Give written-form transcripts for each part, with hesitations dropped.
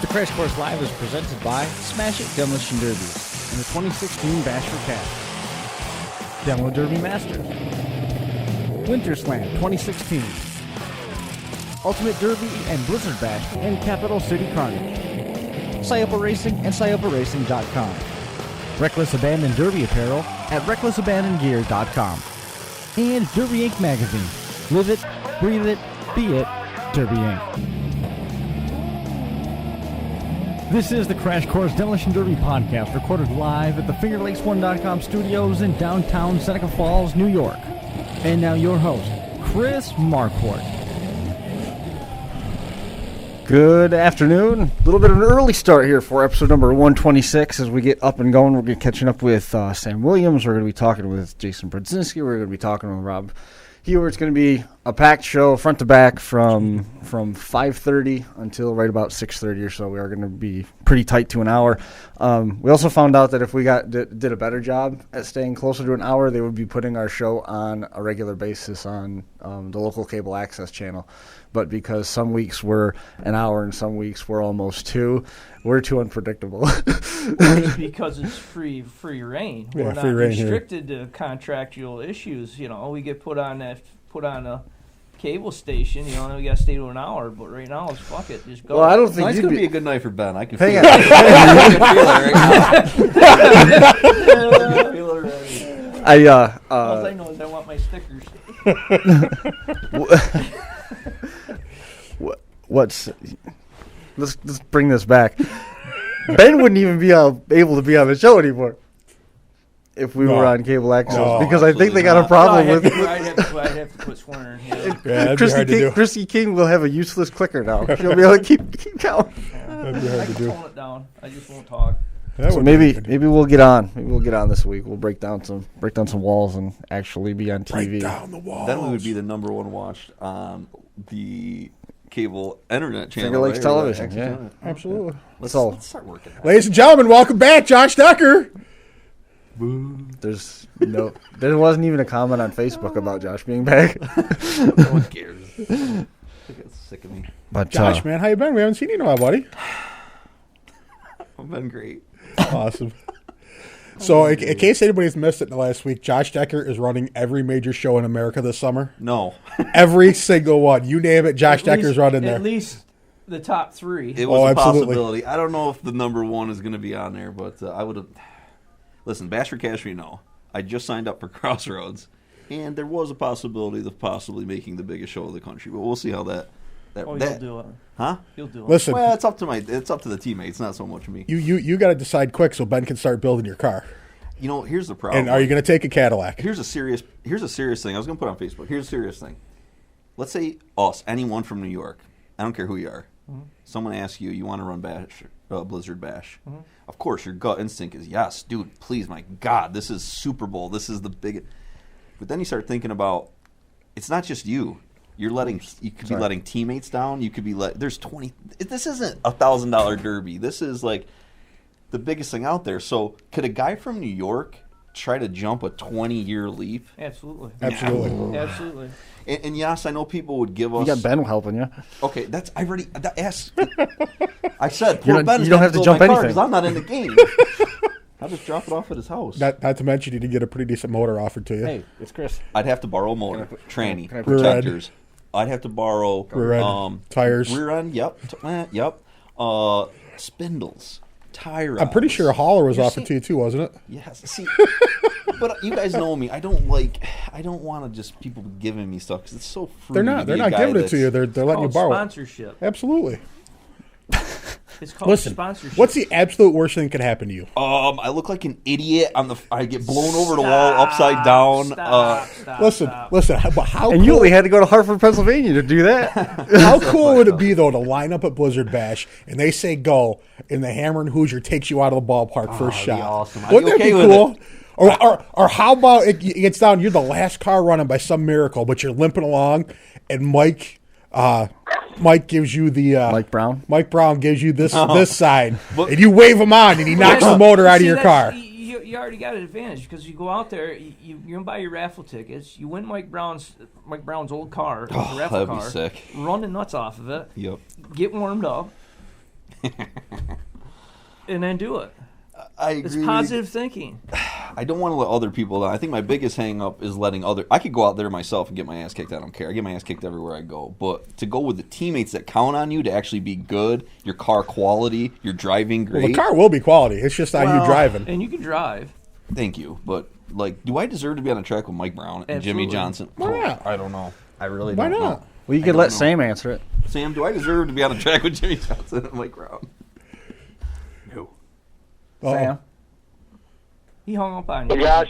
Crash Course Live is presented by Smash It Demolition Derbies and the 2016 Bash for Cash. Demo Derby Masters. Winter Slam 2016. Ultimate Derby and Blizzard Bash and Capital City Carnage. Scioppa Racing and ScioppaRacing.com. Reckless Abandon Derby Apparel at RecklessAbandonGear.com. And Derby Inc. Magazine. Live it, breathe it, be it, Derby Inc. This is the Crash Course Demolition Derby podcast, recorded live at the FingerLakes1.com studios in downtown Seneca Falls, New York. And now your host, Chris Marquardt. Good afternoon. A little bit of an early start here for episode number 126. As we get up and going, we're going to be catching up with Sam Williams. We're going to be talking with Jason Brodzinski. We're going to be talking with Rob Heuer. It's going to be a packed show, front to back, from 5:30 until right about 6:30 or so. We are going to be pretty tight to an hour. We also found out that if we did a better job at staying closer to an hour, they would be putting our show on a regular basis on the local cable access channel. But because some weeks we're an hour and some weeks we're almost two, we're too unpredictable. Because it's free reign. Yeah, we're not free reign restricted to contractual issues. You know, we get put on a cable station. You know, and we got to stay to an hour. But right now, it's fuck it, just go. Well, I don't think Tonight's going to be a good night for Ben. I can feel Hang it. on. I can feel it right now. I feel it already. All I know is I want my stickers. Let's bring this back. Ben wouldn't even be able to be on the show anymore if we were on cable access, because I think they got a problem with it. I'd have to quit swearing. Yeah, that'd be hard to do. Christy King will have a useless clicker now. She'll be able to keep going. That'd be hard I to can do. tone it down. I just won't talk. That So would maybe be good. we'll get on. Maybe we'll get on this week. We'll break down some walls and actually be on TV. break down the walls. Then we would be the number one watched on the cable internet channel. Finger Lakes right? Television, Access yeah. Channel. Absolutely. Let's start working. Ladies and gentlemen, welcome back, Josh Decker. There wasn't even a comment on Facebook about Josh being back. No one cares. I think it's sick of me. But Josh, man, how you been? We haven't seen you in a while, buddy. I've been great. Awesome. So, in case anybody's missed it in the last week, Josh Decker is running every major show in America this summer. No. Every single one. You name it, Josh Decker's running there. At least the top three. It was a absolutely. possibility. I don't know if the number one is going to be on there, but I would have. Listen, Bash for Cash, we know. I just signed up for Crossroads, and there was a possibility of possibly making the biggest show of the country, but we'll see how that. You'll do it. Huh? You'll do it. Listen, Well, it's up to the teammates, not so much me. you got to decide quick so Ben can start building your car. You know, here's the problem. And are you going to take a Cadillac? Here's a serious thing. I was going to put on Facebook. Here's a serious thing. Let's say us, anyone from New York. I don't care who you are. Mm-hmm. Someone asks you want to run Blizzard Bash. Mm-hmm. Of course, your gut instinct is yes, dude. Please, my God, this is Super Bowl. This is the big. But then you start thinking about it's not just you. You could be letting teammates down. You could be there's 20. This isn't $1,000 derby. This is like the biggest thing out there. So could a guy from New York try to jump a 20-year leap? Absolutely. Absolutely. And yes, I know people would give us. you got Ben helping you. Okay, I already asked. I said, You poor Ben's don't have to jump anything. because I'm not in the game. I'll just drop it off at his house. Not to mention you did get a pretty decent motor offered to you. Hey, it's Chris. I'd have to borrow a motor, tranny, can I put- protectors. I'd have to borrow Rear end, tires. rear end. Yep. Spindles, tie rods. I'm pretty sure a hauler was You're offered to you too, wasn't it? Yes. See, but you guys know me. I don't want to just people giving me stuff because it's so free. They're not giving it to you. They're letting you borrow it. Sponsorship. Absolutely. It's called Listen, sponsorship. what's the absolute worst thing that could happen to you? I look like an idiot I get blown over the wall upside down. Stop. Listen. But how And cool, you only had to go to Hartford, Pennsylvania to do that. how cool would it be though to line up at Blizzard Bash and they say go, and the Hammer and Hoosier takes you out of the ballpark first that'd shot? be awesome. I'd Wouldn't be that be okay with cool? Or how about it gets down? You're the last car running by some miracle, but you're limping along, and Mike gives you the Mike Brown? Mike Brown gives you this sign, But- and you wave him on, and he knocks the motor out of your car. You already got an advantage because you go out there, you're gonna buy your raffle tickets. You win Mike Brown's old car, the raffle that'd be car. sick. Run the nuts off of it. Yep. Get warmed up. and then do it. I agree. It's positive thinking. I don't want to let other people down. I think my biggest hang up is letting other. I could go out there myself and get my ass kicked. I don't care. I get my ass kicked everywhere I go. But to go with the teammates that count on you to actually be good, your car quality, your driving great. Well, the car will be quality. It's just on you driving. And you can drive. Thank you. But, like, do I deserve to be on a track with Mike Brown and Jimmy Johnson? Why not? I don't know. I really Why don't not? know. Well, you could let Sam answer it. Sam, do I deserve to be on a track with Jimmy Johnson and Mike Brown? No. Sam? He hung up on you. Josh,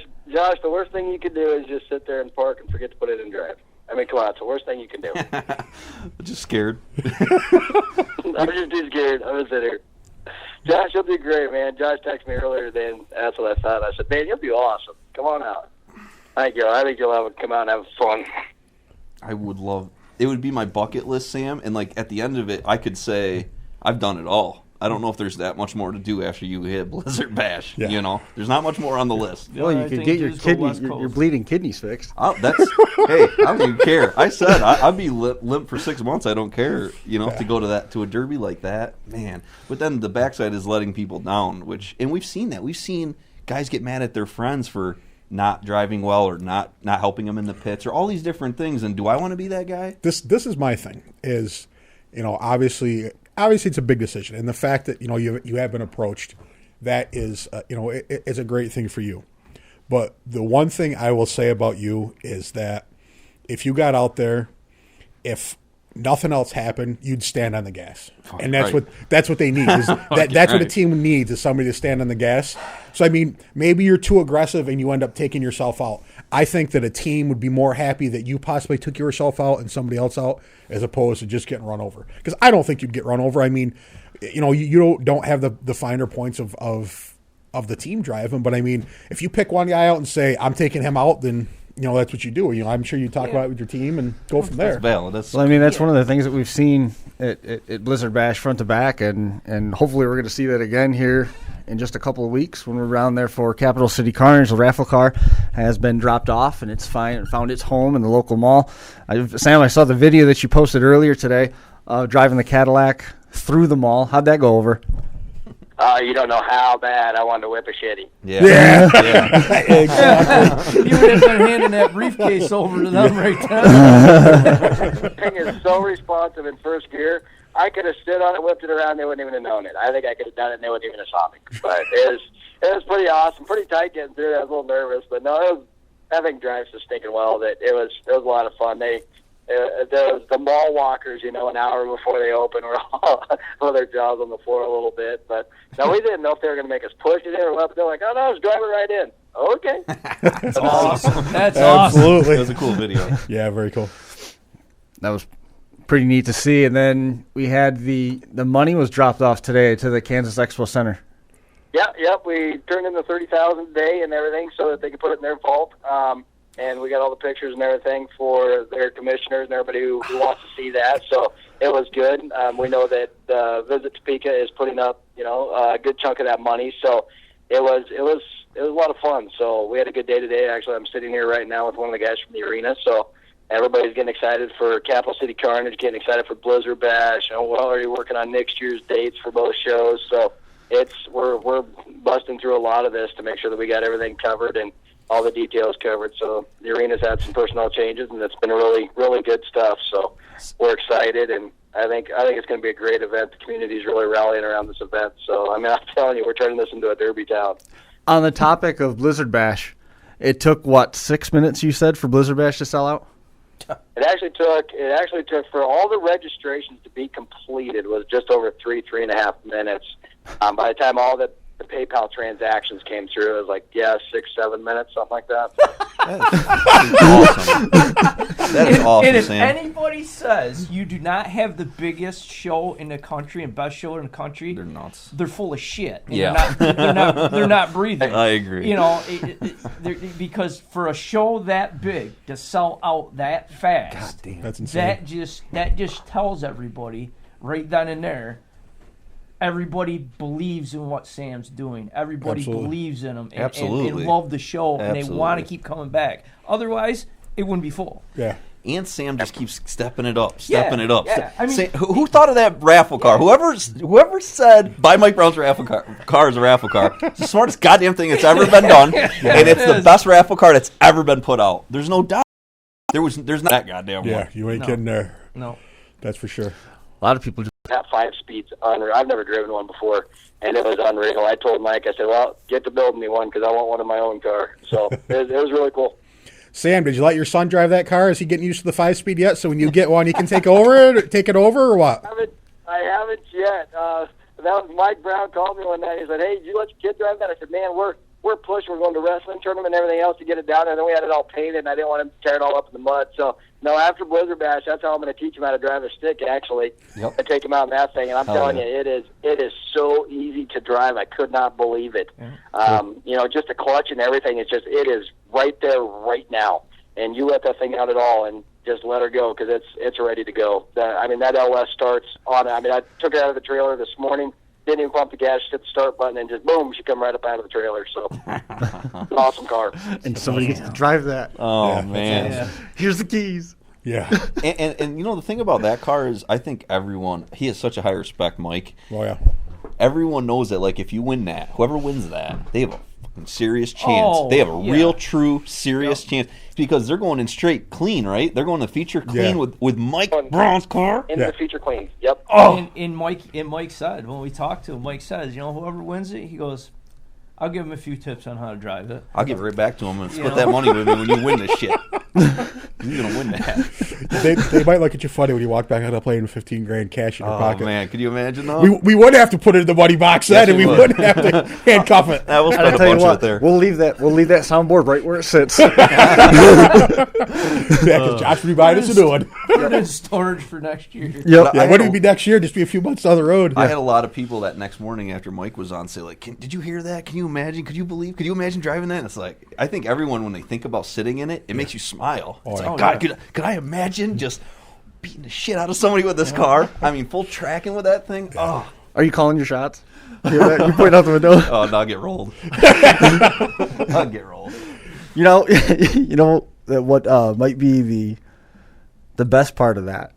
the worst thing you could do is just sit there and park and forget to put it in drive. I mean, come on, it's the worst thing you can do. I'm just scared. I'm just too scared. I'm going to sit here. Josh, you'll do great, man. Josh texted me earlier today, and that's what I thought. I said, man, you'll be awesome. Come on out. I think you'll have come out and have fun. I would love. It would be my bucket list, Sam, and like at the end of it, I could say I've done it all. I don't know if there's that much more to do after you hit Blizzard Bash. Yeah. You know, there's not much more on the list. Well, you could get your your bleeding kidneys fixed. Hey, I don't even care. I said I'd be limp for 6 months. I don't care. You know, to go to a derby like that, man. But then the backside is letting people down, and we've seen that. We've seen guys get mad at their friends for not driving well or not helping them in the pits or all these different things. And do I want to be that guy? This is my thing. Is obviously it's a big decision, and the fact that you have been approached, that is it's a great thing for you. But the one thing I will say about you is that if you got out there, if nothing else happened, you'd stand on the gas, and that's what they need. That's what a team needs, is somebody to stand on the gas. So I mean, maybe you're too aggressive and you end up taking yourself out. I think that a team would be more happy that you possibly took yourself out and somebody else out, as opposed to just getting run over. Because I don't think you'd get run over. I mean, you don't have the finer points of the team driving. But I mean, if you pick one guy out and say, I'm taking him out, then that's what you do. I'm sure you talk about it with your team and go from there. That's valid. Well, I mean, that's one of the things that we've seen at Blizzard Bash front to back, and hopefully we're going to see that again here in just a couple of weeks when we're around there for Capital City Carnage. The raffle car has been dropped off, and it's found its home in the local mall. Sam, I saw the video that you posted earlier today driving the Cadillac through the mall. How'd that go over? You don't know how bad I wanted to whip a shitty. Yeah. Exactly. You would have been handing that briefcase over to them right there. The thing is so responsive in first gear. I could have stood on it, whipped it around, they wouldn't even have known it. I think I could have done it, and they wouldn't even have saw me. But it was pretty awesome, pretty tight getting through. I was a little nervous, but no, I think drives so stinking well that it was a lot of fun. The mall walkers, an hour before they open, were all on their jaws on the floor a little bit. But no, we didn't know if they were going to make us push it in or what. They're like, oh no, I was driving right in. Okay. That's awesome. That's awesome. Absolutely. It was a cool video. Yeah, very cool. That was pretty neat to see. And then we had the money was dropped off today to the Kansas Expo Center. Yep. We turned in the $30,000 today and everything so that they could put it in their vault. And we got all the pictures and everything for their commissioners and everybody who wants to see that. So it was good. We know that Visit Topeka is putting up, a good chunk of that money. So it was a lot of fun. So we had a good day today. Actually, I'm sitting here right now with one of the guys from the arena. So everybody's getting excited for Capital City Carnage, getting excited for Blizzard Bash. We're already working on next year's dates for both shows. So we're busting through a lot of this to make sure that we got everything covered and all the details covered. So the arena's had some personnel changes, and it's been really, really good stuff. So we're excited, and I think it's going to be a great event. The community's really rallying around this event. So, I mean, I'm telling you, we're turning this into a derby town. On the topic of Blizzard Bash, it took, 6 minutes, you said, for Blizzard Bash to sell out? It actually took for all the registrations to be completed was just over 3.5 minutes. By the time all the PayPal transactions came through, it was 6-7 minutes, something like that. Awesome. That is awesome, and if Sam. anybody says you do not have the biggest show in the country and best show in the country, They're nuts. They're full of shit. And Yeah. they're not breathing. I agree. Because for a show that big to sell out that fast, God damn. That's insane. that just tells everybody right then and there. Everybody believes in what Sam's doing. Everybody Absolutely. believes in him and Absolutely. love the show, and they want to Absolutely. keep coming back. Otherwise, it wouldn't be full. Yeah. And Sam just keeps stepping it up. Yeah. I mean, who thought of that raffle car? Whoever said buy Mike Brown's raffle car is a raffle car. It's the smartest goddamn thing that's ever been done, and it's the best raffle car that's ever been put out. There's no doubt. There's not that goddamn one. Yeah, you ain't kidding there. No, that's for sure. A lot of people just That 5-speed's unreal. I've never driven one before, and it was unreal. I told Mike, I said, well, get to building me one because I want one in my own car. So it was really cool. Sam, did you let your son drive that car? Is he getting used to the 5-speed yet? So when you get one, he can take it over, or what? I haven't yet. That was Mike Brown called me one night. He said, hey, did you let your kid drive that? I said, man, we're pushing. We're going to wrestling tournament and everything else to get it down there. And then we had it all painted, and I didn't want him to tear it all up in the mud. So, no, after Blizzard Bash, that's how I'm going to teach him how to drive a stick, actually. Yep. I take him out in that thing, and I'm telling you, it is so easy to drive. I could not believe it. Just the clutch and everything, it is right there right now. And you let that thing out at all and just let her go because it's ready to go. That LS starts on it. I took it out of the trailer this morning, didn't even pump the gas, hit the start button, and just boom, she come right up out of the trailer. So, it's an awesome car. and somebody gets to drive that. Oh, man. yeah. Here's the keys. Yeah. And the thing about that car is I think he has such a high respect, Mike. Oh, yeah. Everyone knows that, like, if you win that, whoever wins that, they have a fucking serious chance. They have a real, true, serious chance because they're going in straight clean, right? They're going to feature clean with Mike Brown's car. In the feature clean. Yep. Oh. And Mike said, when we talked to him, Mike says, whoever wins it, he goes, I'll give him a few tips on how to drive it. I'll give it right back to him and split that money with me when you win this shit. You're going to win that. They might look at you funny when you walk back out of playing with $15,000 cash in your pocket. Oh, man. Could you imagine, though? We would have to put it in the money box then, and we wouldn't have to handcuff it. We'll spend I'll a tell you bunch what, right there. we'll leave that soundboard right where it sits. Because Josh will be buying us a new one. Put it in storage for next year. Yep. Yeah, what would it be next year? Just be a few months down the road. I had a lot of people that next morning after Mike was on say, like, did you hear that? Can you imagine? Could you imagine driving that? And it's like, I think everyone, when they think about sitting in it, it makes you smile. It's like, God, could I imagine just beating the shit out of somebody with this car? I mean, full tracking with that thing. Oh. Are you calling your shots? You point out the window. Oh, no, I'll get rolled. I'll get rolled. What might be the best part of that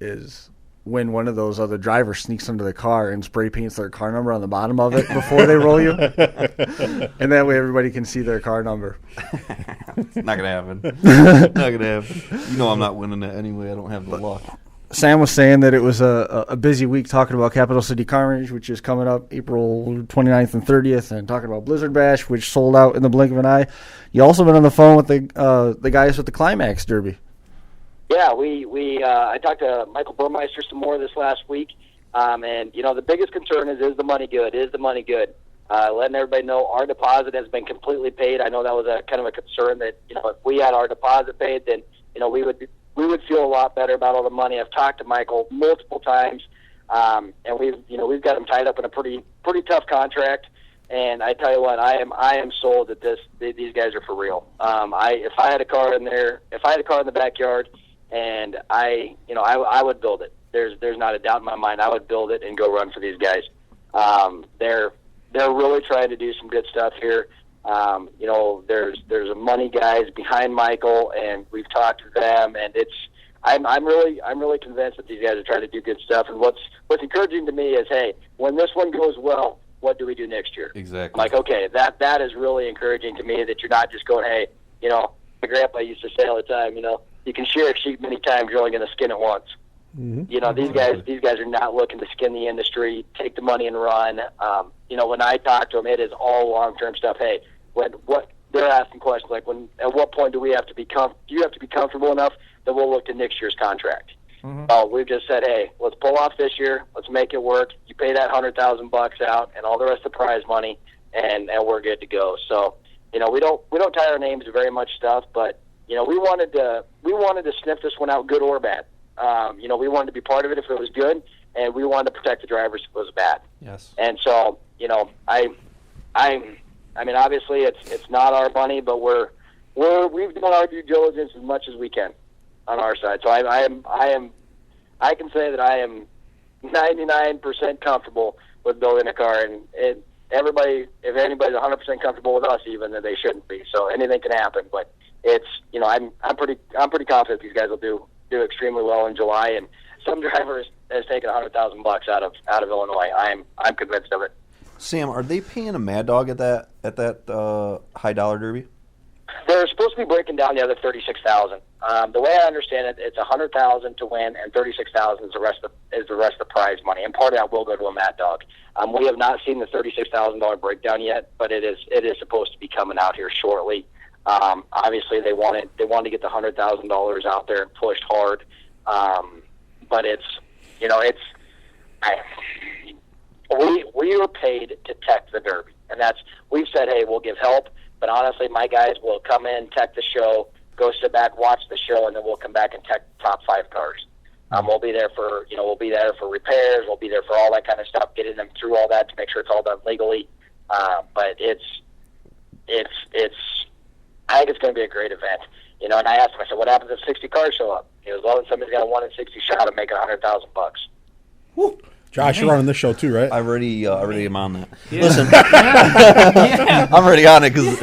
is when one of those other drivers sneaks into the car and spray paints their car number on the bottom of it before they roll you. And that way everybody can see their car number. Not going to happen. Not going to happen. I'm not winning that anyway. I don't have the luck. Sam was saying that it was a busy week talking about Capital City Carnage, which is coming up April 29th and 30th, and talking about Blizzard Bash, which sold out in the blink of an eye. You also been on the phone with the guys with the Climax Derby. Yeah, I talked to Michael Burmeister some more this last week, and the biggest concern is the money good? Is the money good? Letting everybody know our deposit has been completely paid. I know that was a kind of a concern that if we had our deposit paid, then we would feel a lot better about all the money. I've talked to Michael multiple times, and we've got him tied up in a pretty tough contract. And I tell you what, I am sold that these guys are for real. If I had a car in the backyard, and I would build it. There's not a doubt in my mind. I would build it and go run for these guys. They're really trying to do some good stuff here. There's a money guys behind Michael, and we've talked to them, and I'm really convinced that these guys are trying to do good stuff. And what's encouraging to me is, hey, when this one goes well, what do we do next year? Exactly. Like, okay, that is really encouraging to me, that you're not just going, hey, my grandpa used to say all the time, you can shear a sheep many times, you're only going to skin it once. Mm-hmm. These guys are not looking to skin the industry, take the money and run. When I talk to them, it is all long-term stuff. Hey, what they're asking questions like, at what point do we have to be do you have to be comfortable enough that we'll look to next year's contract? Mm-hmm. We've just said, hey, let's pull off this year, let's make it work. You pay that $100,000 out and all the rest of the prize money, and we're good to go. So, we don't tie our names to very much stuff, but we wanted to sniff this one out, good or bad. We wanted to be part of it if it was good, and we wanted to protect the drivers if it was bad. Yes. And so, obviously it's not our money, but we've done our due diligence as much as we can on our side. So I can say that I am 99% comfortable with building a car, and if anybody's 100% comfortable with us, even, then they shouldn't be. So anything can happen, but it's I'm pretty confident these guys will do extremely well in July, and some driver has taken $100,000 out of Illinois. I'm convinced of it. Sam, are they paying a Mad Dog at that high dollar derby? They're supposed to be breaking down the other $36,000. The way I understand it, it's $100,000 to win, and $36,000 is the rest of the prize money. And part of that will go to a Mad Dog. We have not seen the $36,000 breakdown yet, but it is supposed to be coming out here shortly. Obviously, they wanted to get the $100,000 out there and pushed hard, but we are paid to tech the Derby, and we've said, hey, we'll give help. But honestly, my guys will come in, tech the show, go sit back, watch the show, and then we'll come back and tech the top 5 cars. We'll be there for repairs. We'll be there for all that kind of stuff, getting them through all that to make sure it's all done legally. But I think it's going to be a great event. And I asked him, I said, what happens if 60 cars show up? He goes, well, then somebody's got a 1 in 60 shot of making $100,000. Woo. Josh, you're running this show too, right? I already am on that. Yeah. Listen, I'm already on it because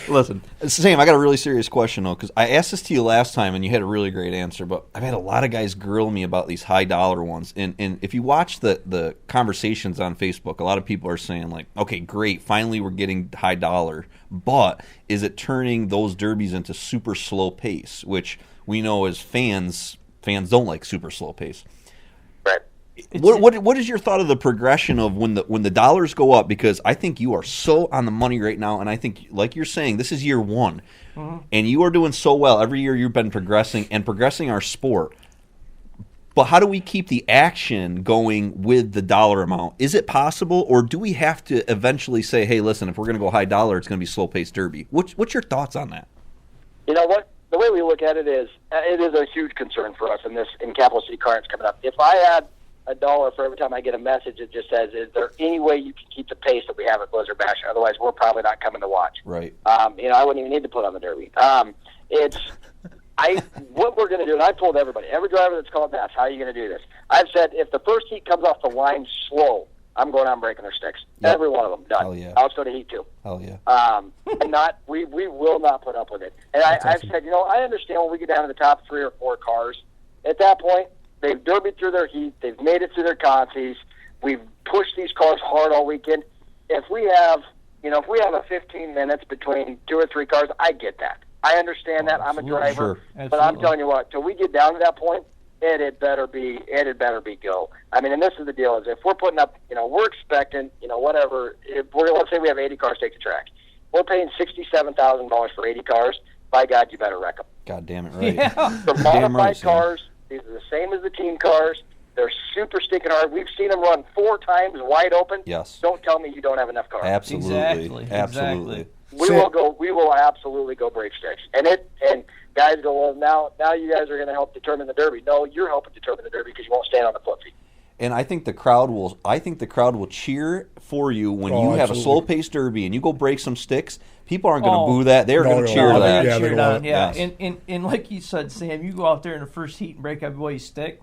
listen, Sam, I got a really serious question though, because I asked this to you last time and you had a really great answer, but I've had a lot of guys grill me about these high dollar ones, and if you watch the conversations on Facebook, a lot of people are saying like, okay, great, finally we're getting high dollar, but is it turning those derbies into super slow pace, which we know as fans don't like super slow pace. What is your thought of the progression of when the dollars go up? Because I think you are so on the money right now, and I think, like you're saying, this is year 1, and you are doing so well. Every year you've been progressing our sport. But how do we keep the action going with the dollar amount? Is it possible, or do we have to eventually say, hey, listen, if we're going to go high dollar, it's going to be slow-paced derby? What's your thoughts on that? You know what? The way we look at it is a huge concern for us in Capital City Carnage coming up. If I had $1 for every time I get a message that just says, is there any way you can keep the pace that we have at Blizzard Bash? Otherwise, we're probably not coming to watch. Right. I wouldn't even need to put on the Derby. What we're going to do, and I told everybody, every driver that's called Bass, how are you going to do this? I've said, if the first heat comes off the line slow, I'm going out and breaking their sticks. Yep. Every one of them, done. Hell yeah. I'll go to heat 2. Hell yeah. We will not put up with it. And I've said, I understand when we get down to the top 3 or 4 cars, at that point, they've derbied through their heat. They've made it through their consies. We've pushed these cars hard all weekend. If we have a 15 minutes between 2 or 3 cars, I get that. I understand that. I'm a driver, sure. But I'm telling you what, till we get down to that point, it had better be go. I mean, and this is the deal: is if we're putting up, we're expecting, whatever. Let's say we have 80 cars take the track, we're paying $67,000 for 80 cars. By God, you better wreck them. God damn it, right? Yeah. The modified cars. These are the same as the team cars. They're super stinking hard. We've seen them run 4 times wide open. Yes. Don't tell me you don't have enough cars. Absolutely. Exactly. We will absolutely go break sticks. And guys go, well, now you guys are going to help determine the Derby. No, you're helping determine the Derby because you won't stand on the foot feet. And I think the crowd will cheer for you when you have a slow paced derby and you go break some sticks. People aren't going to boo that; they're going to cheer that. Yeah, cheer on. Yeah, yes. And like you said, Sam, you go out there in the first heat and break everybody's stick.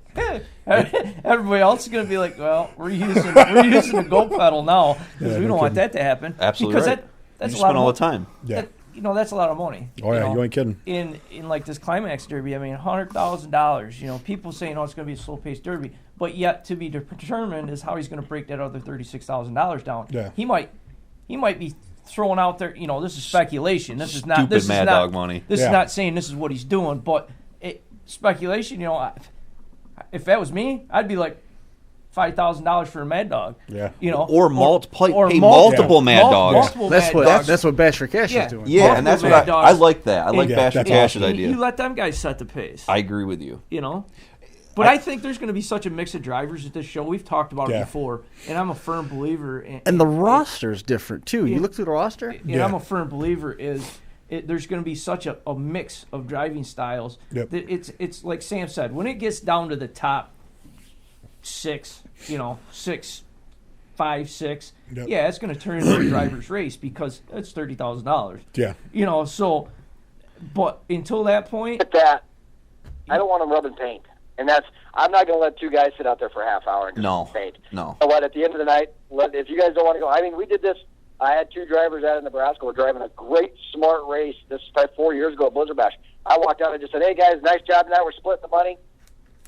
Everybody else is going to be like, "Well, we're using the go pedal now because we don't want that to happen." Absolutely, because right. that's you a lot spend all the time. Yeah. That's a lot of money. Oh yeah, you ain't kidding. In like this Climax Derby, I mean, $100,000. People saying, "Oh, it's going to be a slow paced Derby," but yet to be determined is how he's going to break that other $36,000 down. Yeah. He might be throwing out there. This is speculation. This is not stupid Mad Dog money. This is not saying this is what he's doing, but speculation. If that was me, I'd be like $5,000 for a Mad Dog. Yeah. Or multiple Mad Dogs. That's what Bash for Cash is doing. Yeah, and that's what I like that. I like Bash for Cash's idea. You let them guys set the pace. I agree with you. But I think there's going to be such a mix of drivers at this show. We've talked about it before, and I'm a firm believer. And the roster's different, too. You look through the roster? And I'm a firm believer there's going to be such a mix of driving styles that it's like Sam said, when it gets down to the top 6, 5, 6, it's going to turn into a driver's race because it's $30,000. Yeah. But until that point... I don't want to rub and paint. And I'm not going to let 2 guys sit out there for a half hour and just paint. No. But at the end of the night, if you guys don't want to go, I mean, we did this I had 2 drivers out of Nebraska who were driving a great, smart race. This is probably 4 years ago at Blizzard Bash. I walked out and just said, hey, guys, nice job tonight. We're splitting the money.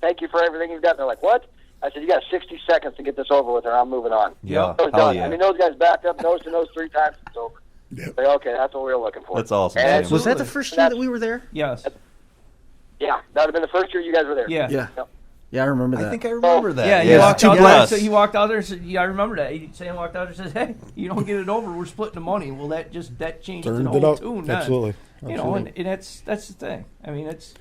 Thank you for everything you've done. They're like, what? I said, you got 60 seconds to get this over with, or I'm moving on. Yeah, So it was hell done. yeah. I mean, those guys backed up nose to nose 3 times. It's over. Yep. Like, okay, that's what we were looking for. That's awesome. And Sam. Was that the first year that we were there? Yes. yeah, that would have been the first year you guys were there. Yeah. Yeah. Yep. Yeah, I remember that. I think I remember that. Yeah, he Yeah. walked Two out there. blasts. So he walked out there and said, "Yeah, I remember that." Sam walked out there and says, "Hey, you don't get it over. We're splitting the money." Well, that changed Turned the it whole up. tune. Then. Absolutely. You know, and that's the thing. I mean, it's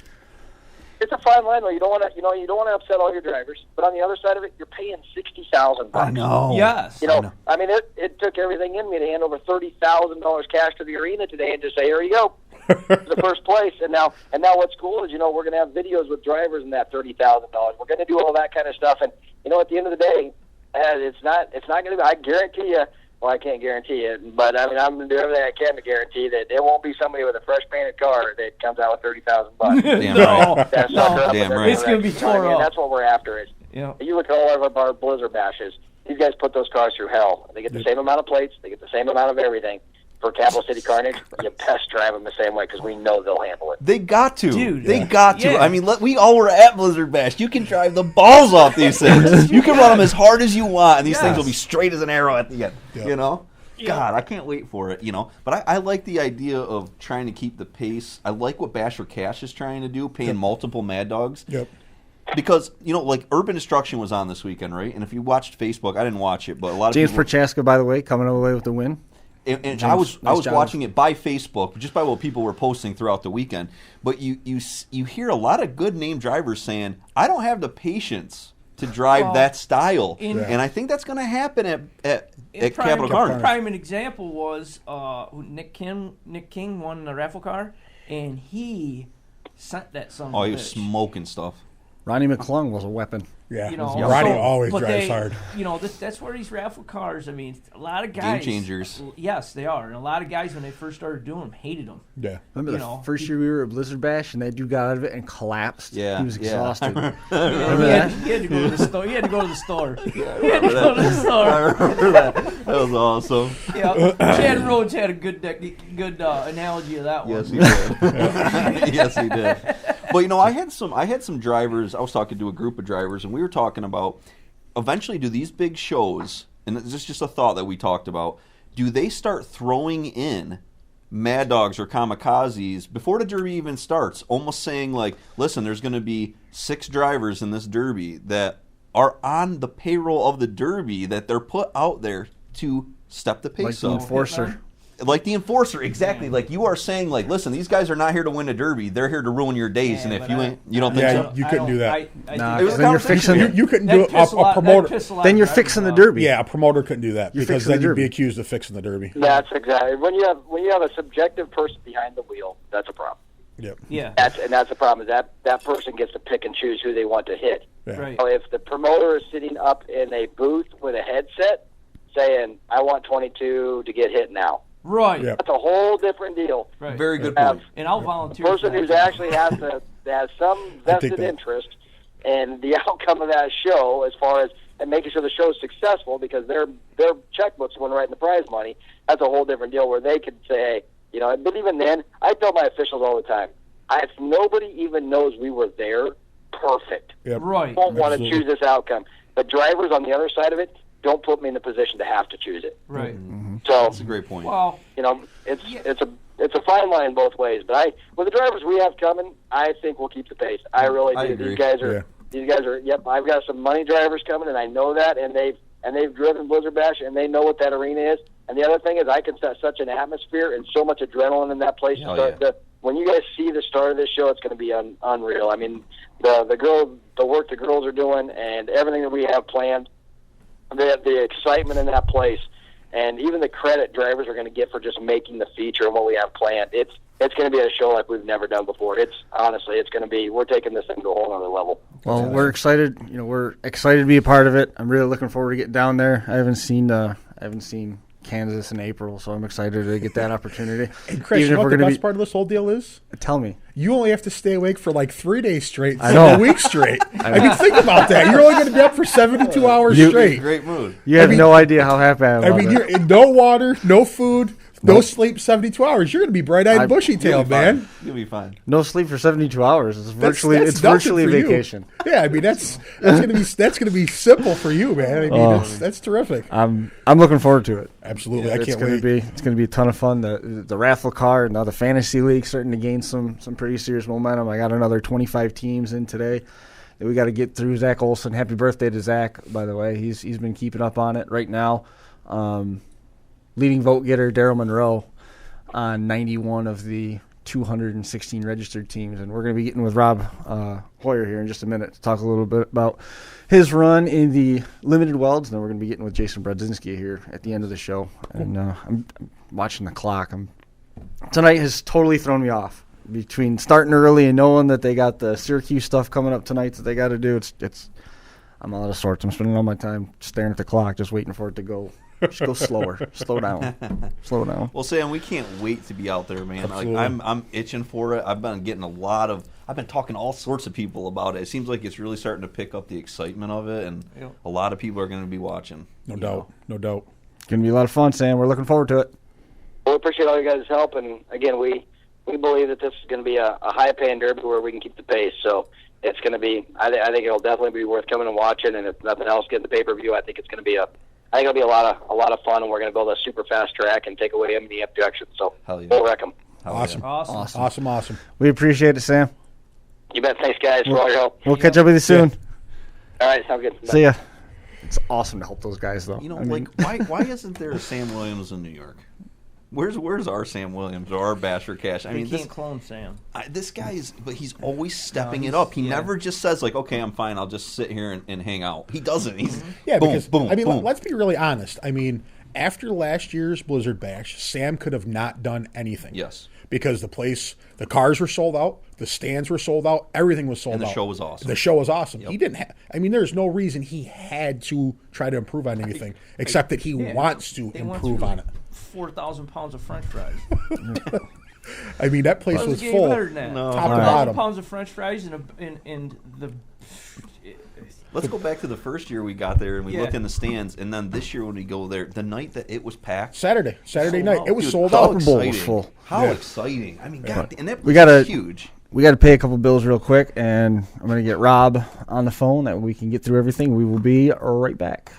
It's a fine line, though. You don't want to upset all your drivers. But on the other side of it, you're paying $60,000. I know. yes. I mean, it took everything in me to hand over $30,000 cash to the arena today and just say, here you go, the first place. And now what's cool is, we're going to have videos with drivers in that $30,000. We're going to do all that kind of stuff. And at the end of the day, it's not going to be. I guarantee you. Well, I can't guarantee it, but I mean, I'm going to do everything I can to guarantee that it won't be somebody with a fresh painted car that comes out with $30,000. Damn right. That's sucker up Damn with right. It's gonna be You know what I tore mean? up. That's what we're after. Is Yeah. you look at all of our Blizzard Bashes. These guys put those cars through hell. They get the same amount of plates. They get the same amount of everything. For Capital City Carnage, you best drive them the same way because we know they'll handle it. They got to. Dude. They got to. Yeah. I mean, we all were at Blizzard Bash. You can drive the balls off these things. You can run them as hard as you want, and these things will be straight as an arrow at the end. Yeah. God, I can't wait for it, But I like the idea of trying to keep the pace. I like what Bash for Cash is trying to do, paying multiple Mad Dogs. Yep. Because, like Urban Destruction was on this weekend, right? And if you watched Facebook, I didn't watch it, but a lot of James people... Prochaska, by the way, coming away with the win. And James, I was nice job. watching it by Facebook, just by what people were posting throughout the weekend. But you hear a lot of good name drivers saying, I don't have the patience to drive that style. And I think that's going to happen at Capital Carnage. Prime example was Nick King won the raffle car, and he sent that son. Oh, he was smoking stuff. Ronnie McClung was a weapon. Yeah. You know, Ronnie so- always but drives they- hard. That's where these raffle cars. I mean, a lot of guys. Game changers. Yes, they are. And a lot of guys, when they first started doing them, hated them. Yeah. Remember You the know, first year we were at Blizzard Bash and that dude got out of it and collapsed? Yeah, He was yeah. exhausted. He that? had to go to the store. He had to go to the store. I remember that. That was awesome. Yeah, Chad Rhodes had a good analogy of that one. Yes, he did. Yes, he did. But I had some drivers. I was talking to a group of drivers, and we were talking about eventually, do these big shows, and this is just a thought that we talked about, do they start throwing in Mad Dogs or Kamikazes before the Derby even starts? Almost saying like, listen, there's going to be 6 drivers in this Derby that are on the payroll of the Derby that they're put out there to step the pace Like the up. enforcer. Like the enforcer, exactly. Like you are saying, like, listen, these guys are not here to win a Derby; they're here to ruin your days. Yeah, and if but you I- ain't, you don't think Yeah, so? you couldn't do that. Nah, It was 'cause a then you're conversation. fixing You couldn't do a promoter. Then you're fixing the Derby. Yeah, a promoter couldn't do that You're because fixing the then you'd be Derby. accused of fixing the Derby. That's exactly when you have a subjective person behind the wheel. That's a problem. Yep. Yeah. That's the problem. Is that person gets to pick and choose who they want to hit. Yeah. Right. So if the promoter is sitting up in a booth with a headset saying, "I want 22 to get hit now," Right. Yeah. that's a whole different deal. Right. Very good Have point. And I'll the volunteer. person for who's that. actually has some vested that. interest in the outcome of that show, as far as and making sure the show is successful, because their checkbook's going right in the prize money. That's a whole different deal where they could say, hey, But even then, I tell my officials all the time, if nobody even knows we were there, perfect. Yep. Right. Don't want to Absolutely. choose this outcome. But drivers on the other side of it, don't put me in the position to have to choose it. Right. So That's a great point. Well, it's a fine line both ways. But with the drivers we have coming, I think we'll keep the pace. I really do. I agree. These guys are. Yep, I've got some money drivers coming, and I know that, and they've driven Blizzard Bash, and they know what that arena is. And the other thing is, I can set such an atmosphere and so much adrenaline in that place. Oh, yeah. When you guys see the start of this show, it's going to be unreal. I mean, the work the girls are doing, and everything that we have planned, the excitement in that place, and even the credit drivers are going to get for just making the feature and what we have planned. It's going to be a show like we've never done before. It's going to be. We're taking this thing to a whole other level. Well, we're excited. We're excited to be a part of it. I'm really looking forward to getting down there. I haven't seen Kansas in April, so I'm excited to get that opportunity. And Chris, Even you know if what we're the gonna best part of this whole deal is? Tell me. You only have to stay awake for like 3 days straight, I know. a week straight. I mean, think about that. You're only going to be up for 72 hours straight. Great mood. You have no idea how happy I am. I mean, you're no water, no food, no sleep, 72 hours. You're going to be bright-eyed, bushy-tailed, man. You'll be fine. No sleep for 72 hours. It's That's virtually a nothing for you. vacation. Yeah, I mean that's gonna be simple for you, man. I mean that's terrific. I'm looking forward to it. Absolutely, I It's can't gonna wait. It's gonna be a ton of fun. The raffle card, now the fantasy league starting to gain some pretty serious momentum. I got another 25 teams in today that we got to get through. Zach Olson, happy birthday to Zach, by the way. He's been keeping up on it right now. Leading vote getter Daryl Monroe on 91 of the 216 registered teams, and we're going to be getting with Rob Heuer here in just a minute to talk a little bit about his run in the limited welds, and then we're going to be getting with Jason Brodzinski here at the end of the show. And I'm watching the clock. Tonight has totally thrown me off. Between starting early and knowing that they got the Syracuse stuff coming up tonight that they got to do, I'm out of sorts. I'm spending all my time staring at the clock, just waiting for it to go. Just go slower. Slow down. Slow down. Well, Sam, we can't wait to be out there, man. Absolutely. Like I'm itching for it. I've been getting I've been talking to all sorts of people about it. It seems like it's really starting to pick up the excitement of it, and a lot of people are going to be watching. No doubt. It's going to be a lot of fun, Sam. We're looking forward to it. We appreciate all you guys' help, and again, we believe that this is going to be a high-paying derby where we can keep the pace. So it's going to be. I think it'll definitely be worth coming and watching. And if nothing else, getting the pay-per-view. I think it's going to be it'll be a lot of fun, and we're going to build a super fast track and take away any objections. So Hell yeah. we'll wreck them. Awesome. Awesome. We appreciate it, Sam. You bet. Thanks, guys, for all your help. We'll catch up with you soon. All right, sounds good. Bye. See ya. It's awesome to help those guys, though. You know, why isn't there a Sam Williams in New York? Where's our Sam Williams or our Basher Cash? I They mean, can't clone Sam. this guy but he's always stepping it up. He never just says like, okay, I'm fine. I'll just sit here and hang out. He doesn't. He's boom, boom. I mean, boom. let's be really honest. I mean, after last year's Blizzard Bash, Sam could have not done anything. Yes. Because the cars were sold out, the stands were sold out, everything was sold out. And the show was awesome. The show was awesome. Yep. He didn't. I mean, there's no reason he had to try to improve on anything except that he wants to improve on it. 4,000 pounds of French fries. I mean, that place was full, better than that. No. top to 4,000 bottom. pounds of French fries and the. Let's go back to the first year we got there and we looked in the stands, and then this year when we go there, the night that it was packed. Saturday night, it was Dude, sold how out. Super Bowl was exciting. full. How Yeah. exciting! I mean, God, and that We place gotta- is huge. We got to pay a couple bills real quick, and I'm going to get Rob on the phone that we can get through everything. We will be right back.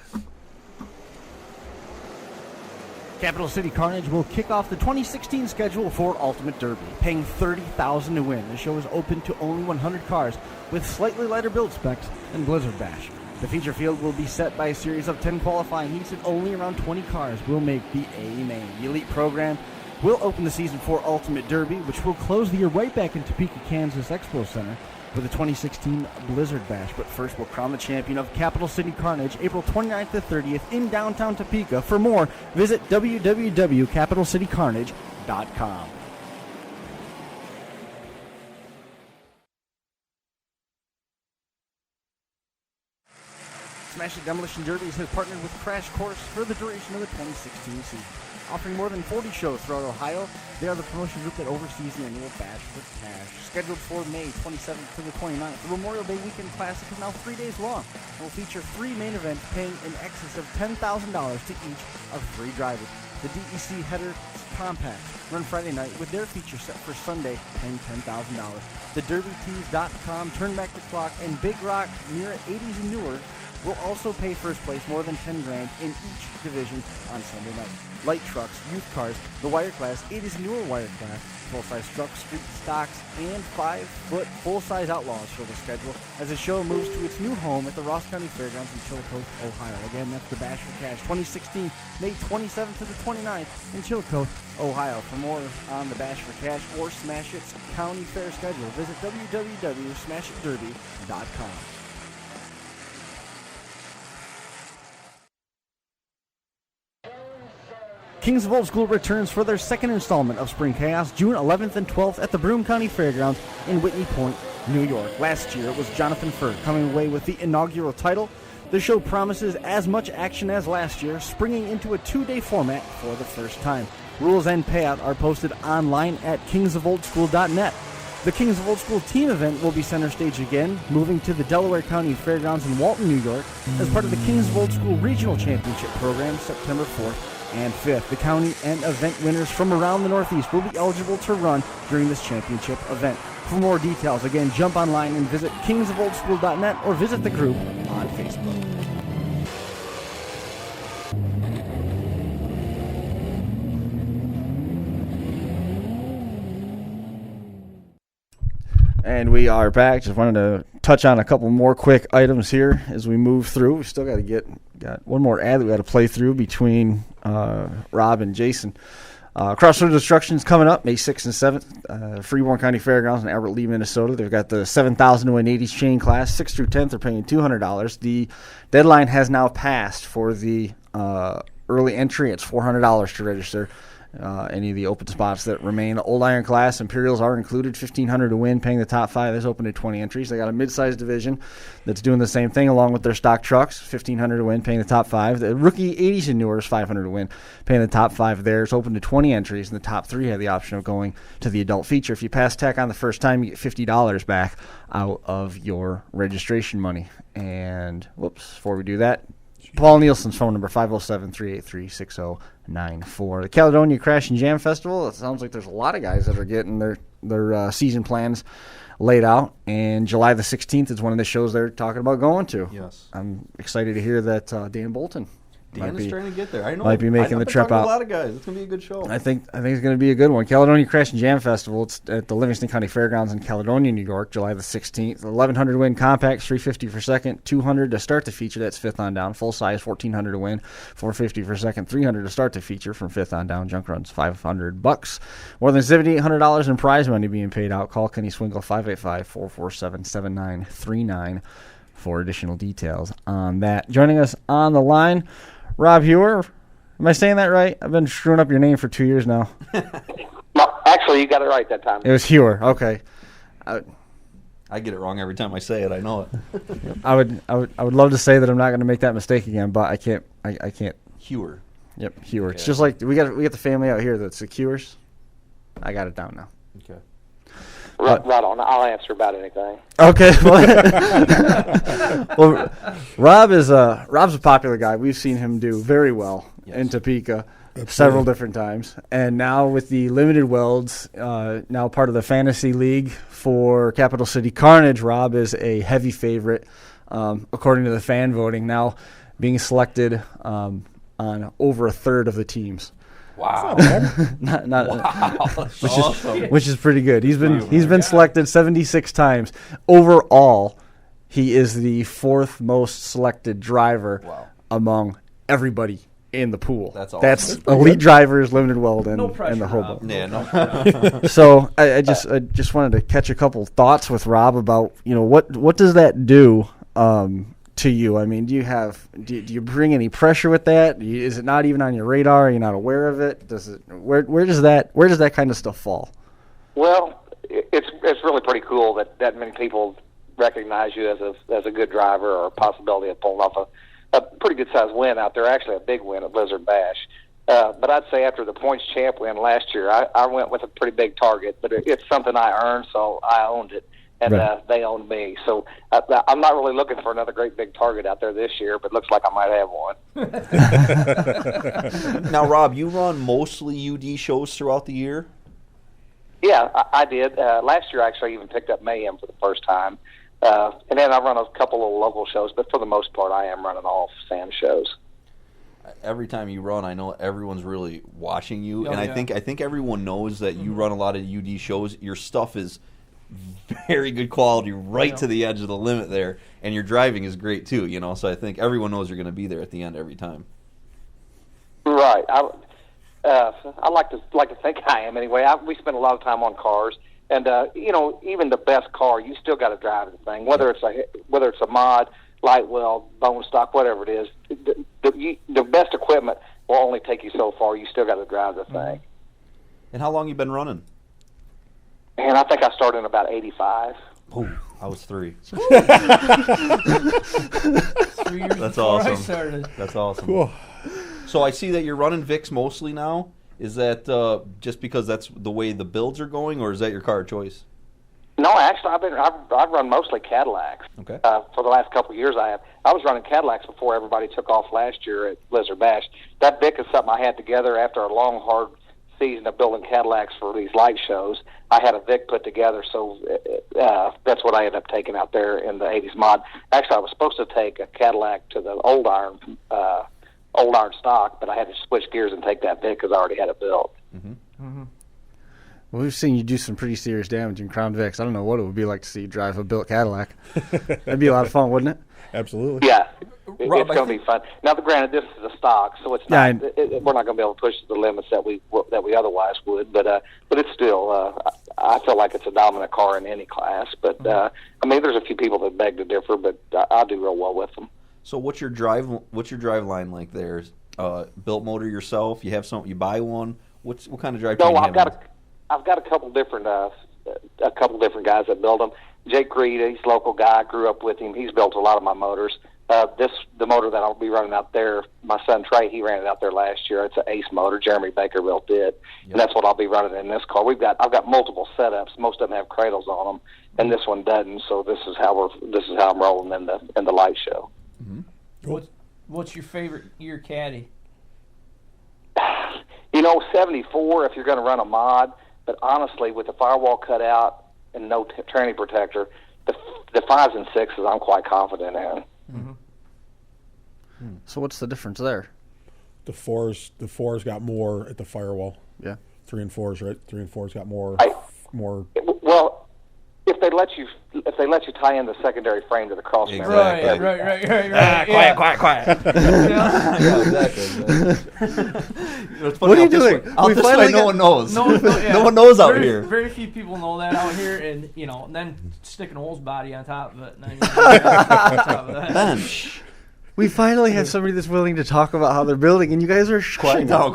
Capital City Carnage will kick off the 2016 schedule for Ultimate Derby, paying $30,000 to win. The show is open to only 100 cars with slightly lighter build specs than Blizzard Bash. The feature field will be set by a series of 10 qualifying heats, and only around 20 cars will make the A main. The Elite program will open the season for Ultimate Derby, which will close the year right back in Topeka, Kansas Expo Center with the 2016 Blizzard Bash. But first, we'll crown the champion of Capital City Carnage April 29th to 30th in downtown Topeka. For more, visit www.capitalcitycarnage.com. Smash It Demolition Derbies has partnered with Crash Course for the duration of the 2016 season. Offering more than 40 shows throughout Ohio, they are the promotion group that oversees the annual Bash for Cash. Scheduled for May 27th to the 29th, the Memorial Day Weekend Classic is now 3 days long and will feature 3 main events paying in excess of $10,000 to each of 3 drivers. The DEC Header Compact run Friday night with their feature set for Sunday paying $10,000. The DerbyTees.com, Turn Back the Clock, and Big Rock near 80s and newer will also pay first place more than $10,000 in each division on Sunday night. Light trucks, youth cars, the wire class, 80s and newer wire class, full-size trucks, street stocks, and 5-foot full-size outlaws for the schedule as the show moves to its new home at the Ross County Fairgrounds in Chillicothe, Ohio. Again, that's the Bash for Cash 2016, May 27th to the 29th in Chillicothe, Ohio. For more on the Bash for Cash or Smash It's County Fair schedule, visit www.smashitderby.com. Kings of Old School returns for their second installment of Spring Chaos, June 11th and 12th at the Broome County Fairgrounds in Whitney Point, New York. Last year, it was Jonathan Furr coming away with the inaugural title. The show promises as much action as last year, springing into a 2-day format for the first time. Rules and payout are posted online at kingsofoldschool.net. The Kings of Old School team event will be center stage again, moving to the Delaware County Fairgrounds in Walton, New York, as part of the Kings of Old School Regional Championship program September 4th and 5th. The county and event winners from around the Northeast will be eligible to run during this championship event. For more details, again, jump online and visit kingsofoldschool.net or visit the group on Facebook. And we are back. Just wanted to touch on a couple more quick items here as we move through. We still got one more ad that we got to play through between Rob and Jason. Crossroads Destruction's coming up May 6th and 7th, Freeborn County Fairgrounds in Albert Lee, Minnesota. They've got the 7,000 to win 80s chain class, 6th through 10th. They're paying $200. The deadline has now passed for the early entry. It's $400 to register. Any of the open spots that remain. Old Iron class, Imperials are included, $1,500 to win, paying the top 5. There's open to 20 entries. They got a mid-sized division that's doing the same thing along with their stock trucks, $1,500 to win, paying the top 5. The rookie 80s and newer is $500 to win, paying the top 5 there. It's open to 20 entries, and the top 3 have the option of going to the adult feature. If you pass tech on the first time, you get $50 back out of your registration money. And, before we do that, Paul Nielsen's phone number, 507-383-6094. The Caledonia Crash and Jam Festival, it sounds like there's a lot of guys that are getting their season plans laid out. And July the 16th is one of the shows they're talking about going to. Yes. I'm excited to hear that Dan Bolton Dan is trying to get there. I know. Might be making the trip out. A lot of guys. It's going to be a good show. I think it's going to be a good one. Caledonia Crash and Jam Festival. It's at the Livingston County Fairgrounds in Caledonia, New York, July the 16th. 1,100 to win compacts, $350 for second, $200 to start the feature. That's fifth on down. Full size, $1,400 to win, $450 for second, $300 to start the feature from fifth on down. Junk runs, $500. More than $7,800 in prize money being paid out. Call Kenny Swingle 585-447-7939 for additional details on that. Joining us on the line, Rob Heuer. Am I saying that right? I've been screwing up your name for 2 years now. No, actually, you got it right that time. It was Heuer. Okay. I get it wrong every time I say it. I know it. I would love to say that I'm not going to make that mistake again, but I can't. I can't. Heuer. Yep, Heuer. Okay. It's just like we got the family out here that's the Heuers. I got it down now. Okay. Right on. I'll answer about anything. Okay. Well, Rob's a popular guy. We've seen him do very well in Topeka several different times. And now with the Limited Welds, now part of the Fantasy League for Capital City Carnage, Rob is a heavy favorite according to the fan voting, now being selected on over a third of the teams. Wow. Which is pretty good. He's been selected 76 times. Overall, he is the fourth most selected driver among everybody in the pool. That's awesome. That's elite drivers, Limited Weld, and the Hobo. Yeah, no. So I just wanted to catch a couple thoughts with Rob about what does that do to you? I mean, do you bring any pressure with that? Is it not even on your radar? Are you not aware of it? Where does that kind of stuff fall? Well, it's really pretty cool that many people recognize you as a good driver or a possibility of pulling off a pretty good sized win out there. Actually, a big win at Blizzard Bash. But I'd say after the points champ win last year, I went with a pretty big target. But it's something I earned, so I owned it. And they owned me. So I'm not really looking for another great big target out there this year, but looks like I might have one. Now, Rob, you run mostly UD shows throughout the year? Yeah, I did. Last year, actually, I even picked up Mayhem for the first time. And then I run a couple of local shows, but for the most part, I am running all sand shows. Every time you run, I know everyone's really watching you. I think everyone knows that you run a lot of UD shows. Your stuff is very good quality, to the edge of the limit there, and your driving is great too. So I think everyone knows you're going to be there at the end every time. Right. I like to think I am anyway. We spend a lot of time on cars, and even the best car, you still got to drive the thing, whether it's a mod, light weld, bone stock, whatever it is. The best equipment will only take you so far. You still got to drive the thing. And how long you been running? And I think I started in about 85. Oh, I was 3. 3 years That's before I awesome. started. That's awesome. Cool. So I see that you're running Vicks mostly now. Is that just because that's the way the builds are going, or is that your car of choice? No, actually, I've run mostly Cadillacs. Okay. For the last couple of years, I was running Cadillacs before everybody took off last year at Blizzard Bash. That Vic is something I had together after a long, hard season of building Cadillacs for these light shows. I had a Vic put together, so that's what I ended up taking out there in the 80s mod. Actually, I was supposed to take a Cadillac to the old iron stock, but I had to switch gears and take that Vic because I already had it built. Well, we've seen you do some pretty serious damage in Crown Vics. I don't know what it would be like to see you drive a built Cadillac. That'd be a lot of fun, wouldn't it? Absolutely. Yeah, Rob, it's going to be fun. Now, granted, this is a stock, so it's Yeah, not. We're not going to be able to push the limits that we otherwise would. But it's still. I feel like it's a dominant car in any class. But I mean, there's a few people that beg to differ, but I do real well with them. So what's your drive line like there? Built motor yourself? You have some? You buy one? What kind of drive? No, I've got a couple different guys that build them. Jake Reed, he's a local guy. I grew up with him. He's built a lot of my motors. The motor that I'll be running out there, my son Trey, he ran it out there last year. It's an Ace motor. Jeremy Baker built it, and that's what I'll be running in this car. I've got multiple setups. Most of them have cradles on them, and this one doesn't. So this is how I'm rolling in the light show. Cool. What's your favorite year caddy? 74 if you're going to run a mod. But honestly, with the firewall cut out and no tranny protector, the 5s and 6s I'm quite confident in. So what's the difference there? The fours got more at the firewall. Yeah. 3 and 4s, right? 3 and 4s got more. Well, if they let you tie in the secondary frame to the cross member. Exactly. Right. Quiet. What are you doing? Out this way, no one knows. No one knows out here. Very few people know that out here, and then sticking a hole's body on top of it. And then, on top of that. Bench. We finally have somebody that's willing to talk about how they're building, and you guys are Quiet down.